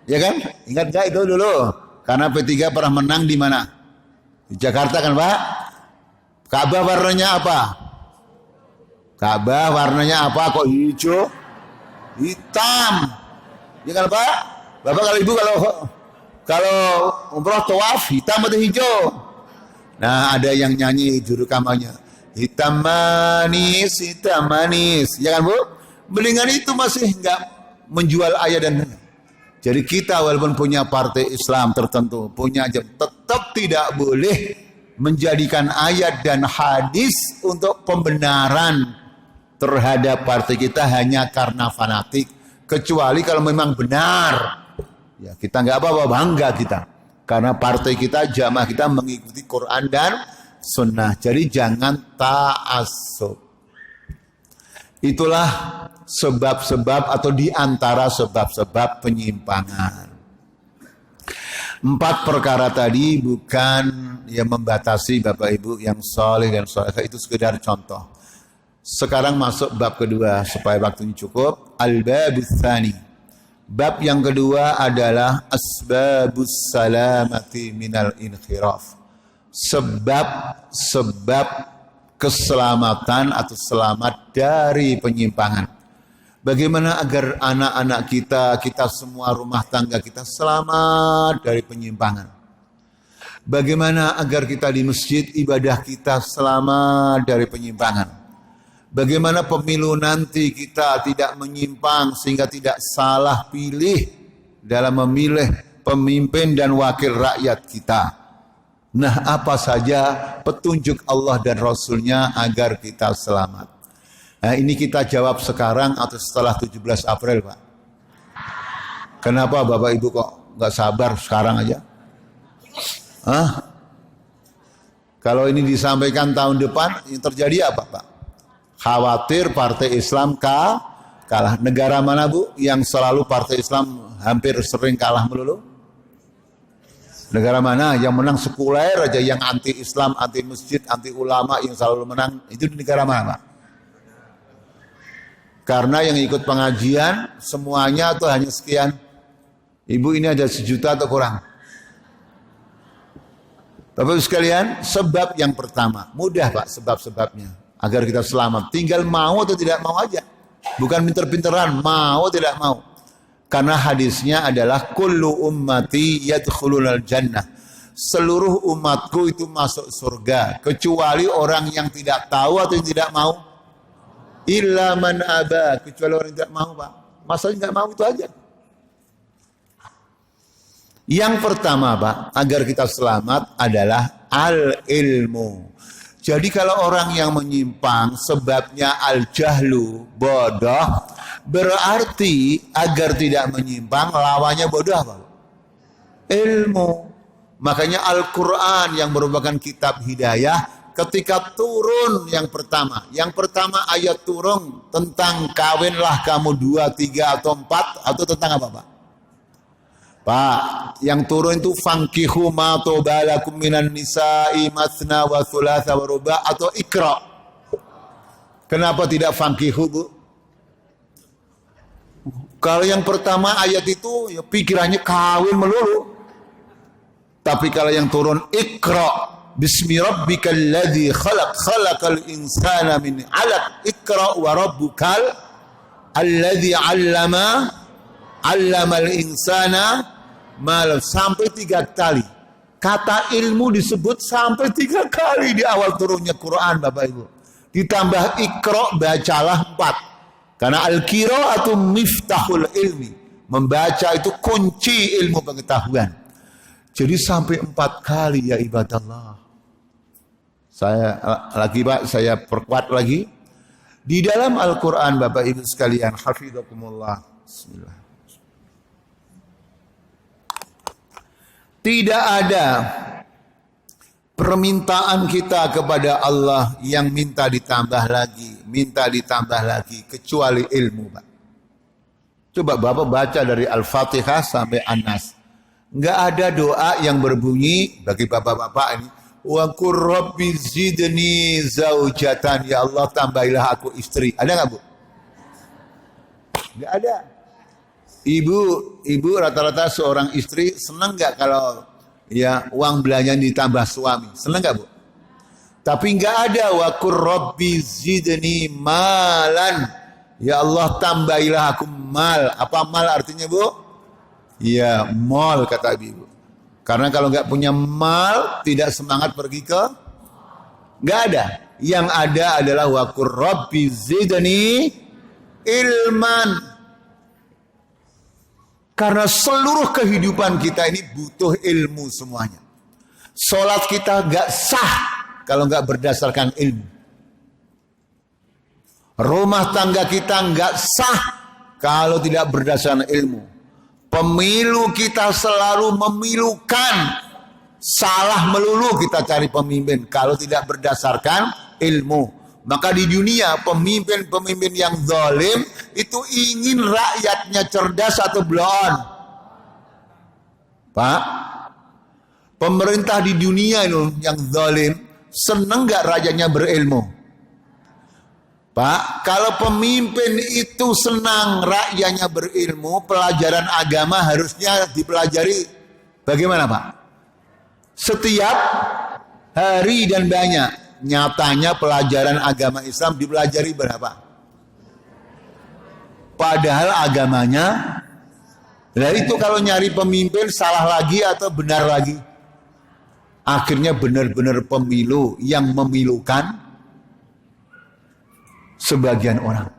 Ya kan? Ingat gak itu dulu? Karena P3 pernah menang di mana? Di Jakarta kan, Pak? Ka'bah warnanya apa? Ka'bah warnanya apa? Kok hijau? Hitam. Ya kan, Pak? Bapak kalau Ibu kalau umroh tawaf hitam atau hijau? Nah, ada yang nyanyi juru kampanye. Hitam manis, hitam manis. Ya kan, Bu? Mendingan itu masih enggak menjual ayat dan jadi kita walaupun punya partai Islam tertentu, punya tetap tidak boleh menjadikan ayat dan hadis untuk pembenaran terhadap partai kita hanya karena fanatik. Kecuali kalau memang benar. Ya, kita nggak apa-apa, bangga kita. Karena partai kita, jamaah kita mengikuti Quran dan Sunnah. Jadi jangan ta'assub. Itulah sebab-sebab atau diantara sebab-sebab penyimpangan. 4 perkara tadi bukan yang membatasi Bapak Ibu yang soleh dan solehah, itu sekedar contoh. Sekarang masuk bab kedua supaya waktunya cukup. Al-babus tsani. Bab yang kedua adalah asbabus salamati minal inkhiraf. Sebab keselamatan atau selamat dari penyimpangan. Bagaimana agar anak-anak kita semua rumah tangga kita selamat dari penyimpangan. Bagaimana agar kita di masjid ibadah kita selamat dari penyimpangan. Bagaimana pemilu nanti kita tidak menyimpang sehingga tidak salah pilih dalam memilih pemimpin dan wakil rakyat kita. Nah, apa saja petunjuk Allah dan Rasulnya agar kita selamat. Nah, ini kita jawab sekarang atau setelah 17 April, Pak? Kenapa Bapak Ibu kok nggak sabar sekarang aja? Kalau ini disampaikan tahun depan, yang terjadi apa, Pak? Khawatir partai Islam kalah. Negara mana, Bu, yang selalu partai Islam hampir sering kalah melulu? Negara mana yang menang sekuler aja, yang anti Islam, anti masjid, anti ulama yang selalu menang? Itu di negara mana, Pak? Karena yang ikut pengajian semuanya atau hanya sekian. Ibu ini ada 1 juta atau kurang? Bapak Ibu sekalian, sebab yang pertama, mudah Pak sebab-sebabnya. Agar kita selamat, tinggal mau atau tidak mau aja. Bukan pinter-pinteran, mau tidak mau. Karena hadisnya adalah kullu ummati yadkhulul jannah. Seluruh umatku itu masuk surga, kecuali orang yang tidak tahu atau yang tidak mau. Illa man aba, kecuali orang yang tidak mau, Pak. Masalahnya tidak mau itu aja. Yang pertama, Pak, agar kita selamat adalah al-ilmu. Jadi kalau orang yang menyimpang sebabnya al-jahlu, bodoh, berarti agar tidak menyimpang lawannya bodoh apa? Ilmu. Makanya Al-Quran yang merupakan kitab hidayah ketika turun yang pertama ayat turun tentang kawinlah kamu 2, 3 atau 4 atau tentang apa, Pak? Pak, yang turun itu fankihu ma tobalakum minan nisa'i mathna wa thulatha wa ruba' atau ikra. Kenapa tidak fankihu, Bu? Kalau yang pertama ayat itu ya pikirannya kawin melulu. Tapi kalau yang turun Iqra bismi rabbikal ladzi khalaq khalaqal insana min 'alaq Iqra wa rabbukal alladzi 'allamal insana mal sampai 3 kali. Kata ilmu disebut sampai 3 kali di awal turunnya Quran, Bapak Ibu. Ditambah Iqra, bacalah 4. Karena al-qira'atu miftahul ilmi. Membaca itu kunci ilmu pengetahuan. Jadi sampai 4 kali ya ibadallah. Saya lagi Pak, saya perkuat lagi. Di dalam Al-Quran Bapak Ibu sekalian, hafizakumullah. Bismillah. Tidak ada permintaan kita kepada Allah yang minta ditambah lagi, kecuali ilmu, Pak. Coba Bapak baca dari Al-Fatihah sampai An-Nas. Enggak ada doa yang berbunyi bagi bapak-bapak ini, wa qur rabbi zidni zaujatan, ya Allah tambahilah aku istri. Ada enggak, Bu? Enggak ada. Ibu rata-rata seorang istri senang enggak kalau ya uang belanja ditambah suami? Senang enggak, Bu? Tapi enggak ada wa qur rabbi zidni malan. Ya Allah tambahilah aku mal. Apa mal artinya, Bu? Ya, mal kata ibu. Karena kalau nggak punya mal, tidak semangat pergi ke, nggak ada. Yang ada adalah wa qur rabbi zidni ilman. Karena seluruh kehidupan kita ini butuh ilmu semuanya. Salat kita nggak sah kalau nggak berdasarkan ilmu. Rumah tangga kita nggak sah kalau tidak berdasarkan ilmu. Pemilu kita selalu memilukan, salah melulu kita cari pemimpin kalau tidak berdasarkan ilmu. Maka di dunia pemimpin-pemimpin yang zalim itu ingin rakyatnya cerdas atau belum? Pak, pemerintah di dunia itu yang zalim seneng gak rakyatnya berilmu? Pak, kalau pemimpin itu senang rakyatnya berilmu, pelajaran agama harusnya dipelajari bagaimana, Pak? Setiap hari dan banyak. Nyatanya pelajaran agama Islam dipelajari berapa? Padahal agamanya, nah itu kalau nyari pemimpin salah lagi atau benar lagi? Akhirnya benar-benar pemilu yang memilukan sebagian orang.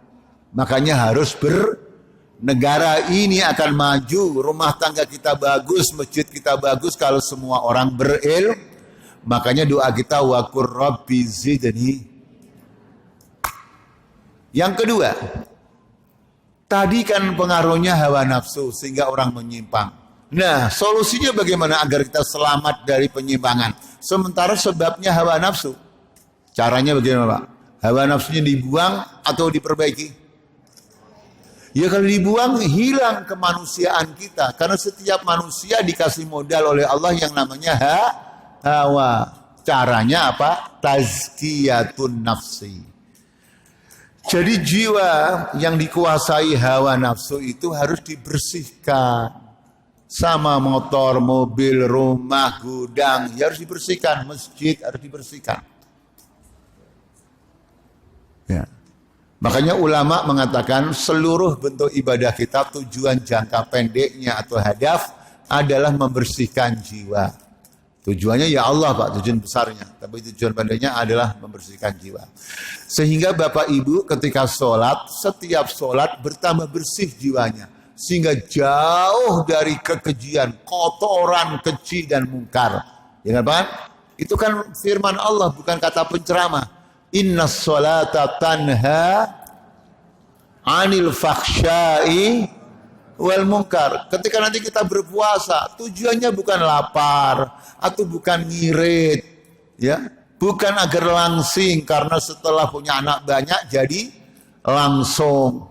Makanya harus bernegara ini akan maju, rumah tangga kita bagus, masjid kita bagus kalau semua orang berilmu. Makanya doa kita wa qur rabbi zidni. Yang kedua, tadi kan pengaruhnya hawa nafsu sehingga orang menyimpang. Nah, solusinya bagaimana agar kita selamat dari penyimpangan? Sementara sebabnya hawa nafsu. Caranya bagaimana, Pak? Hawa nafsunya dibuang atau diperbaiki? Ya kalau dibuang hilang kemanusiaan kita. Karena setiap manusia dikasih modal oleh Allah yang namanya hawa. Caranya apa? Tazkiyatun nafsi. Jadi jiwa yang dikuasai hawa nafsu itu harus dibersihkan. Sama motor, mobil, rumah, gudang. Ya harus dibersihkan. Masjid harus dibersihkan. Ya. Makanya ulama mengatakan seluruh bentuk ibadah kita tujuan jangka pendeknya atau hadaf adalah membersihkan jiwa. Tujuannya ya Allah Pak, tujuan besarnya. Tapi tujuan pendeknya adalah membersihkan jiwa. Sehingga Bapak Ibu ketika sholat, setiap sholat bertambah bersih jiwanya. Sehingga jauh dari kekejian, kotoran, keji dan mungkar. Ya kan? Itu kan firman Allah, bukan kata penceramah. Inna sholata tanha anil fakhsyai wal munkar. Ketika nanti kita berpuasa, tujuannya bukan lapar atau bukan ngirit, ya, bukan agar langsing karena setelah punya anak banyak jadi langsung.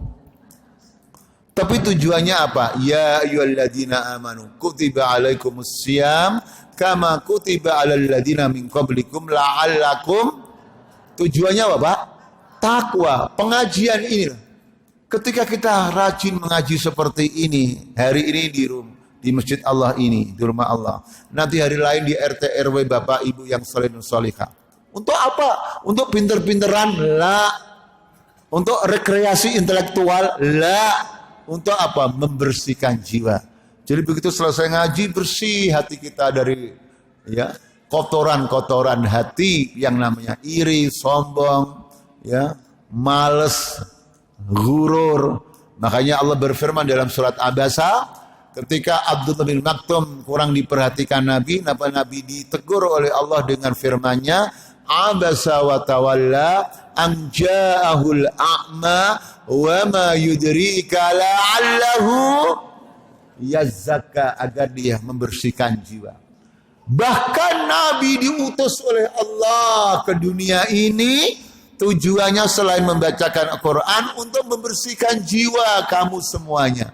Tapi tujuannya apa? Ya ayyuhalladzina amanu kutiba alaikumus syiyam kama kutiba alal ladzina min qablikum la'allakum. Tujuannya apa, Pak? Takwa, pengajian ini. Ketika kita rajin mengaji seperti ini, hari ini di masjid Allah ini, di rumah Allah. Nanti hari lain di RT RW Bapak Ibu yang saleh dan salihah. Untuk apa? Untuk pinter-pinteran? La. Untuk rekreasi intelektual? La. Untuk apa? Membersihkan jiwa. Jadi begitu selesai ngaji, bersih hati kita dari ya kotoran-kotoran hati yang namanya iri, sombong, ya, males, gurur. Makanya Allah berfirman dalam surat Abasa, ketika Abdullah bin Maktum kurang diperhatikan Nabi ditegur oleh Allah dengan firman-Nya, Abasa wa tawalla an ja'ahul a'ma wa ma yudrika la'allahu yazakka, agar dia membersihkan jiwa. Bahkan Nabi diutus oleh Allah ke dunia ini tujuannya selain membacakan Al-Quran untuk membersihkan jiwa kamu semuanya.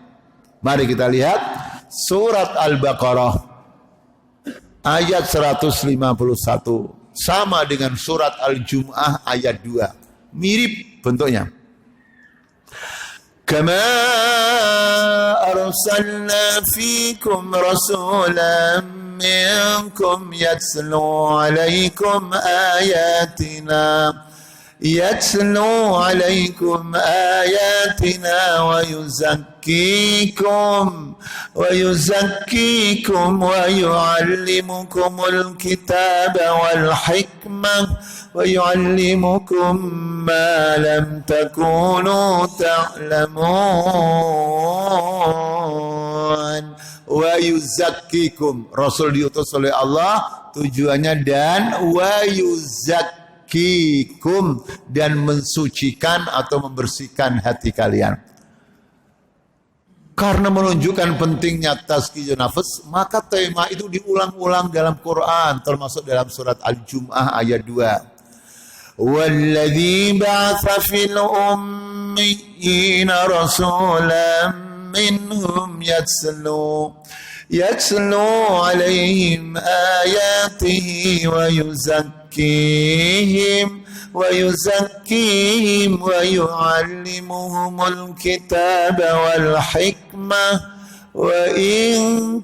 Mari kita lihat surat Al-Baqarah ayat 151. Sama dengan surat Al-Jum'ah ayat 2. Mirip bentuknya. Kama arsalna fikum rasulan minkum yatslu alaikum ayatina ويزكيكم ويعلمكم الكتاب والحكمة ويعلمكم ما لم تكونوا تعلمون ويزكيكم. Rasul diutus oleh Allah tujuannya dan wayuzakkikum, dan mensucikan atau membersihkan hati kalian. Karena menunjukkan pentingnya tazkiyah nafas, maka tema itu diulang-ulang dalam Quran, termasuk dalam surat Al-Jum'ah ayat 2. Walladzi ba'atsa fil ummiyina rasulan minhum yatslu alaihim ayatihi wa yuzakkihim ويعلمهم الكتاب والحكمة وإن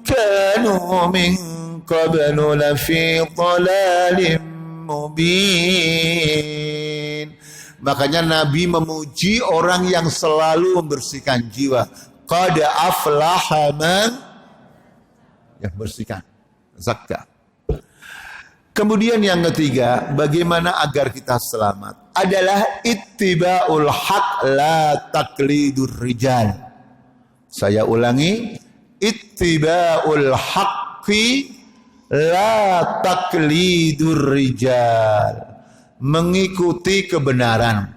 كانوا من قبل لفي ضلال مبين. Makanya Nabi memuji orang yang selalu membersihkan jiwa. Qad aflaha man, yang bersihkan, zakka. Kemudian yang ketiga, bagaimana agar kita selamat? Adalah ittiba'ul haq la taqlidur rijal. Saya ulangi, ittiba'ul haqqi la taqlidur rijal. Mengikuti kebenaran.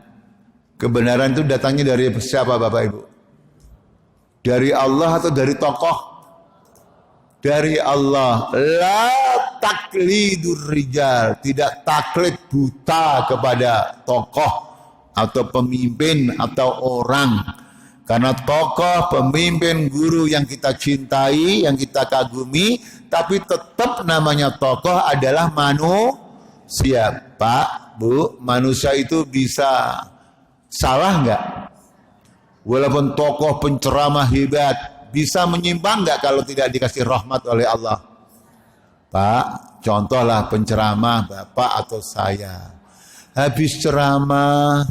Kebenaran itu datangnya dari siapa Bapak Ibu? Dari Allah atau dari tokoh? Dari Allah. La taklidur rijal, tidak taklid buta kepada tokoh atau pemimpin atau orang. Karena tokoh, pemimpin, guru yang kita cintai, yang kita kagumi, tapi tetap namanya tokoh adalah manusia. Pak, Bu, manusia itu bisa salah nggak? Walaupun tokoh penceramah hebat, bisa menyimpang nggak kalau tidak dikasih rahmat oleh Allah? Pak, contohlah penceramah Bapak atau saya. Habis ceramah,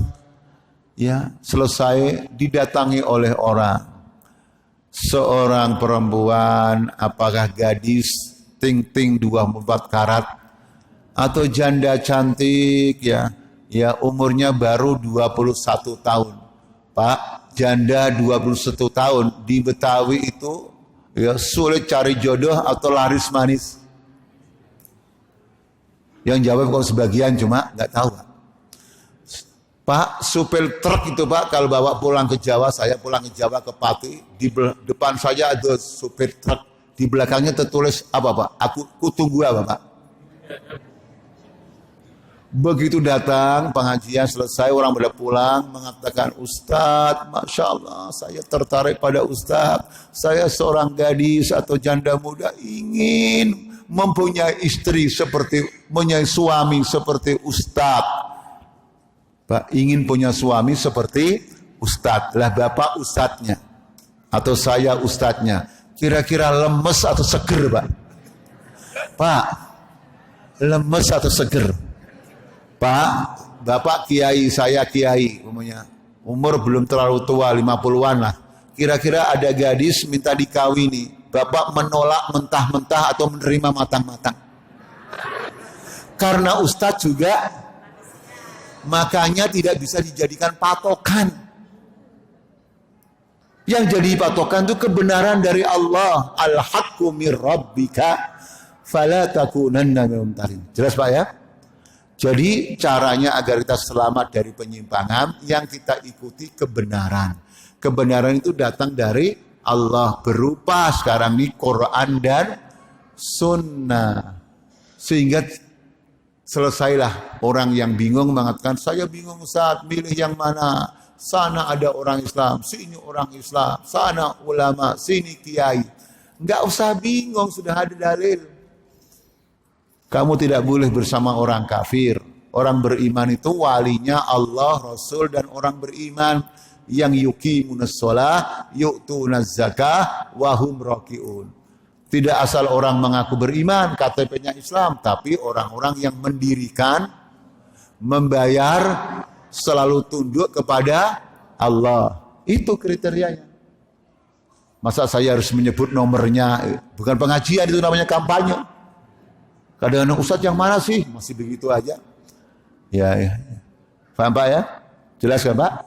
ya selesai didatangi oleh orang. Seorang perempuan, apakah gadis, ting-ting 24 karat, atau janda cantik, ya umurnya baru 21 tahun. Pak, janda 21 tahun di Betawi itu ya sulit cari jodoh atau laris manis. Yang jawab kok sebagian, cuma nggak tahu Pak. Pak, supir truk itu Pak, kalau bawa pulang ke Jawa, saya pulang ke Jawa ke Pati, di depan saja ada supir truk, di belakangnya tertulis apa Pak? Aku tunggu apa Pak? Begitu datang pengajian selesai, orang pada pulang mengatakan, Ustadz, Masya Allah, saya tertarik pada Ustadz. Saya seorang gadis atau janda muda ingin mempunyai istri seperti, mempunyai suami seperti Ustadz. Pak, ingin punya suami seperti ustadz. Lah bapak ustadznya atau saya ustadznya, kira-kira lemes atau seger Pak? Pak, lemes atau seger? Pak, bapak kiai, saya kiai, umur belum terlalu tua, 50-an lah. Kira-kira ada gadis minta dikawini, bapak menolak mentah-mentah atau menerima matang-matang? Karena ustadz juga, makanya tidak bisa dijadikan patokan. Yang jadi patokan itu kebenaran dari Allah. Al-haqqu mir rabbika fala takunanna minal mumtarin. Jelas Pak ya? Jadi caranya agar kita selamat dari penyimpangan, yang kita ikuti kebenaran. Kebenaran itu datang dari Allah berupa sekarang ini Quran dan Sunnah. Sehingga selesailah orang yang bingung mengatakan, saya bingung Ustaz, milih yang mana? Sana ada orang Islam, sini orang Islam, sana ulama, sini kiai. Enggak usah bingung, sudah ada dalil. Kamu tidak boleh bersama orang kafir. Orang beriman itu walinya Allah, Rasul, dan orang beriman yang yuqimunas shalah, yu'tunaz zakah, wa hum raki'un. Tidak asal orang mengaku beriman, KTP-nya Islam, tapi orang-orang yang mendirikan, membayar, selalu tunduk kepada Allah. Itu kriterianya. Masa saya harus menyebut nomornya? Bukan pengajian, itu namanya kampanye. Kadang-kadang Ustadz yang mana sih? Masih begitu aja. Ya. Paham Pak ya? Jelas kan Pak?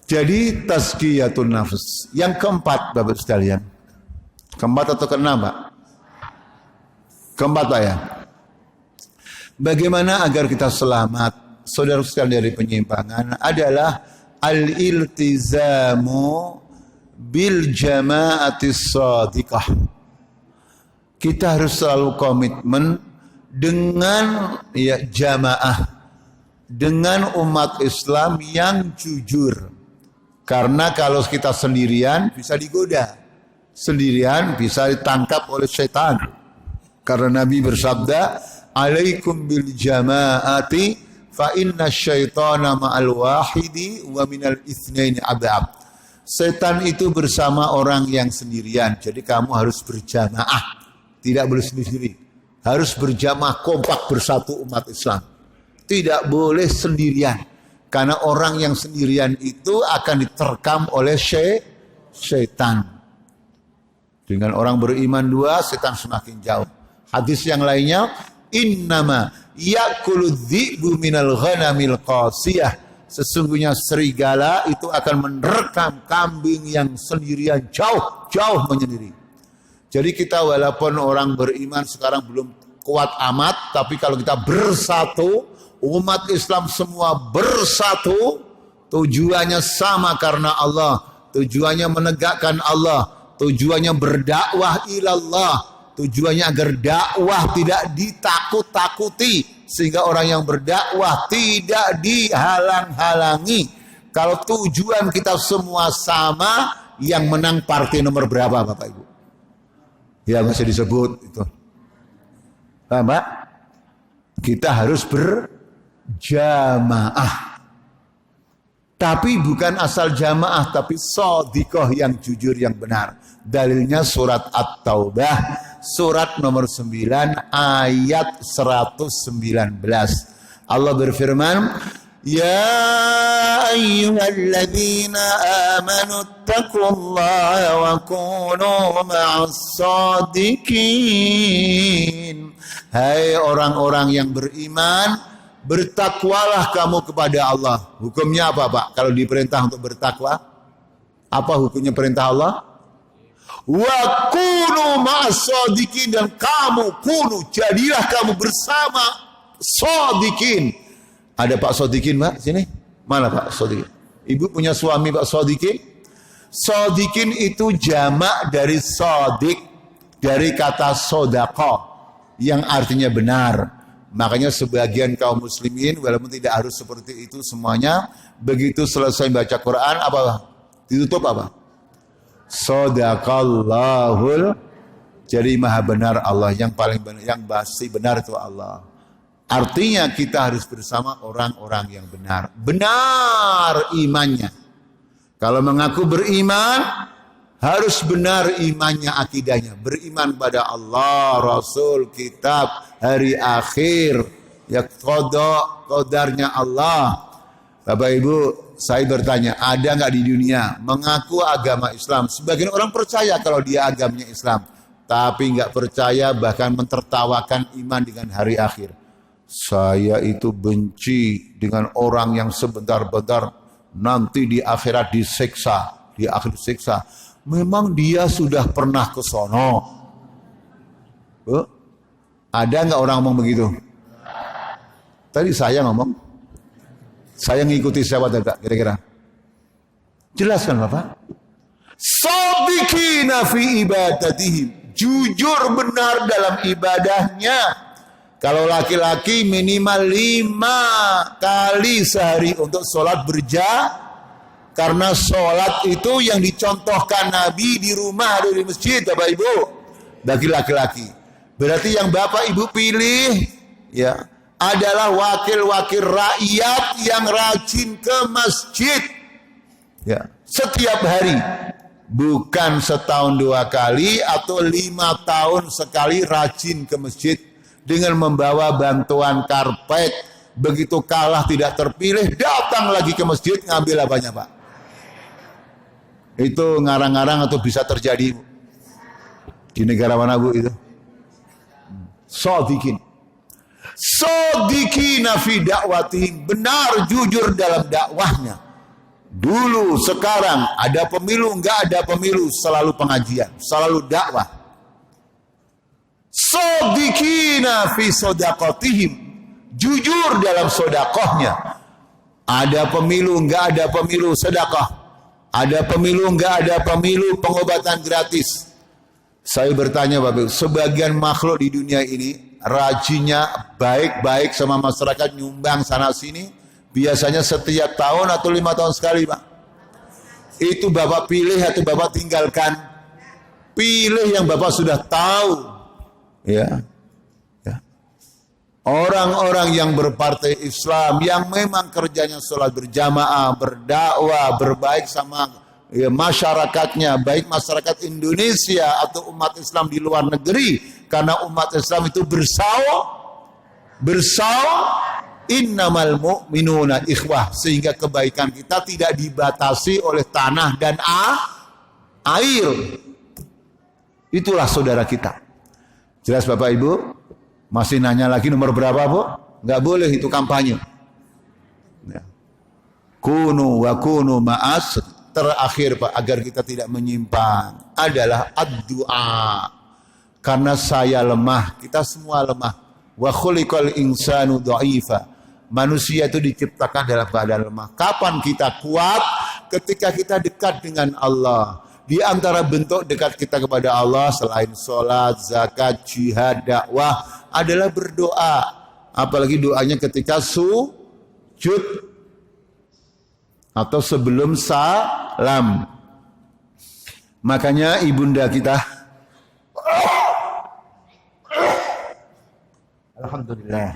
Jadi tazkiyatun nafs. Yang keempat Bapak sekalian. Keempat atau keenam Pak? Keempat Pak ya? Bagaimana agar kita selamat, saudara sekalian, dari penyimpangan adalah al-iltizamu bil jama'atis shadiqah. Kita harus selalu komitmen dengan jamaah, dengan umat Islam yang jujur. Karena kalau kita sendirian bisa digoda, sendirian bisa ditangkap oleh setan. Karena Nabi bersabda, alaikum bil jama'ati fa inna syaitana ma'al wahidi wa minal itsnaini ab'ab. Setan itu bersama orang yang sendirian. Jadi kamu harus berjamaah. Tidak boleh sendiri. Harus berjamaah, kompak, bersatu umat Islam. Tidak boleh sendirian. Karena orang yang sendirian itu akan diterkam oleh setan. Dengan orang beriman dua, setan semakin jauh. Hadis yang lainnya, innama yakulu dhi'bu minal ghanamil qasiyah. Sesungguhnya serigala itu akan menerkam kambing yang sendirian, jauh menyendiri. Jadi kita walaupun orang beriman sekarang belum kuat amat, tapi kalau kita bersatu, umat Islam semua bersatu, tujuannya sama karena Allah, tujuannya menegakkan Allah, tujuannya berdakwah ilallah, tujuannya agar dakwah tidak ditakut-takuti, sehingga orang yang berdakwah tidak dihalang-halangi. Kalau tujuan kita semua sama, yang menang partai nomor berapa Bapak Ibu? Ya masih disebut itu. Paham Pak? Kita harus berjamaah. Tapi bukan asal jamaah, tapi shadiqah, yang jujur, yang benar. Dalilnya surat At-Taubah, surat nomor 9, ayat 119. Allah berfirman, ya ayyuhalladzina amanu taqullaha wa kunu ma'as shadiqin. Hai orang-orang yang beriman, bertakwalah kamu kepada Allah. Hukumnya apa Pak? Kalau diperintah untuk bertakwa, apa hukumnya perintah Allah? Wa kunu ma'as shadiqin, dan kamu jadilah kamu bersama shadiqin. Ada Pak Shadiqin Pak sini? Mana Pak Shadiqin? Ibu punya suami Pak Shadiqin? Shadiqin itu jamak dari shadiq, dari kata sodaqah, yang artinya benar. Makanya sebagian kaum muslimin, walaupun tidak harus seperti itu semuanya, begitu selesai baca Quran, apa? Ditutup apa? Sodaqallahul. Jadi maha benar Allah, yang paling benar, yang pasti benar itu Allah. Artinya kita harus bersama orang-orang yang benar. Benar imannya. Kalau mengaku beriman, harus benar imannya, akidahnya. Beriman pada Allah, Rasul, kitab, hari akhir. Ya qada, qadarnya Allah. Bapak Ibu, saya bertanya, ada nggak di dunia mengaku agama Islam? Sebagian orang percaya kalau dia agamanya Islam. Tapi nggak percaya, bahkan mentertawakan iman dengan hari akhir. Saya itu benci dengan orang yang sebentar-bentar nanti di akhirat disiksa, di akhir siksa. Memang dia sudah pernah ke sono. Ada nggak orang ngomong begitu? Tadi saya ngomong. Saya ngikuti siapa tidak kira-kira? Jelaskan Bapak. Shadiqina fi ibadatihim. Jujur benar dalam ibadahnya. Kalau laki-laki minimal 5 kali sehari untuk sholat karena sholat itu yang dicontohkan Nabi di rumah atau di masjid, Bapak Ibu. Bagi laki-laki. Berarti yang Bapak Ibu pilih ya adalah wakil-wakil rakyat yang rajin ke masjid. Ya, setiap hari. Bukan setahun 2 kali atau 5 tahun sekali rajin ke masjid. Dengan membawa bantuan karpet, begitu kalah tidak terpilih, datang lagi ke masjid ngambil apanya Pak? Itu ngarang-ngarang atau bisa terjadi di negara mana Bu itu? Shadiqina fi da'watihim, benar jujur dalam dakwahnya. Dulu, sekarang, ada pemilu, enggak ada pemilu, selalu pengajian, selalu dakwah. Shadiqina fi shadaqatihim, jujur dalam sedekahnya. Ada pemilu, enggak ada pemilu, sedekah. Ada pemilu, enggak ada pemilu, pengobatan gratis. Saya bertanya Bapak, sebagian makhluk di dunia ini rajinnya baik-baik sama masyarakat, nyumbang sana sini, biasanya setiap tahun atau 5 tahun sekali Pak. Itu Bapak pilih atau Bapak tinggalkan? Pilih yang Bapak sudah tahu. Ya. Orang-orang yang berpartai Islam yang memang kerjanya sholat berjamaah, berdakwah, berbaik sama ya, masyarakatnya, baik masyarakat Indonesia atau umat Islam di luar negeri, karena umat Islam itu bersau innamal mu'minuna ikhwah, sehingga kebaikan kita tidak dibatasi oleh tanah dan air. Itulah saudara kita. Jelas Bapak Ibu? Masih nanya lagi nomor berapa Bu? Nggak boleh, itu kampanye. Ya. Kunu wa kunu ma'as. Terakhir Pak, agar kita tidak menyimpang, adalah ad-du'a. Karena saya lemah, kita semua lemah. Wa khuliqal insanu dha'ifa. Manusia itu diciptakan dalam keadaan lemah. Kapan kita kuat? Ketika kita dekat dengan Allah. Di antara bentuk dekat kita kepada Allah selain sholat, zakat, jihad, dakwah adalah berdoa. Apalagi doanya ketika sujud atau sebelum salam. Makanya ibunda kita, alhamdulillah,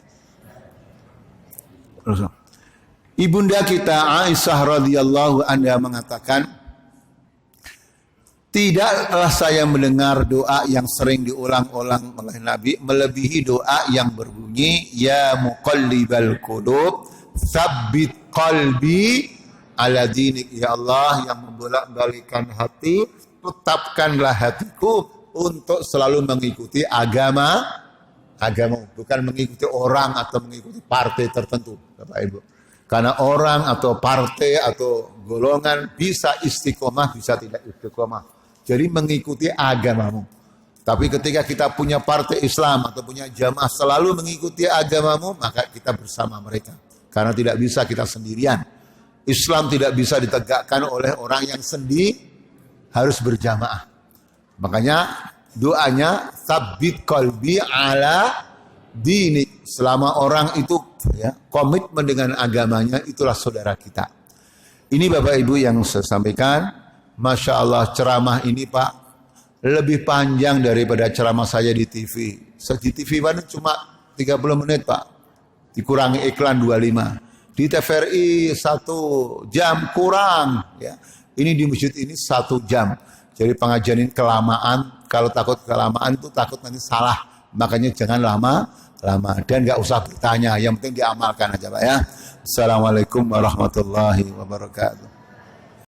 ibunda kita Aisyah radhiyallahu anha mengatakan, tidaklah saya mendengar doa yang sering diulang-ulang oleh Nabi melebihi doa yang berbunyi ya muqallibal qulub tsabbit qalbi ala dinik. Ya Allah yang membolak-balikan hati, tetapkanlah hatiku untuk selalu mengikuti agamamu, bukan mengikuti orang atau mengikuti partai tertentu Bapak Ibu. Karena orang atau partai atau golongan bisa istiqomah, bisa tidak istiqomah. Jadi mengikuti agamamu. Tapi ketika kita punya partai Islam atau punya jamaah selalu mengikuti agamamu, maka kita bersama mereka. Karena tidak bisa kita sendirian. Islam tidak bisa ditegakkan oleh orang yang sendiri, harus berjamaah. Makanya doanya tsabbit qalbi ala dini. Selama orang itu ya, komitmen dengan agamanya, itulah saudara kita. Ini Bapak Ibu yang saya sampaikan. Masya Allah, ceramah ini Pak lebih panjang daripada ceramah saya di TV. Di TV mana cuma 30 menit Pak. dikurangi iklan 25. Di TVRI 1 jam kurang. Ya. Ini di masjid ini 1 jam. Jadi pengajian ini kelamaan. Kalau takut kelamaan itu takut nanti salah. Makanya jangan lama dan nggak usah bertanya. Yang penting diamalkan aja Pak ya. Assalamualaikum warahmatullahi wabarakatuh.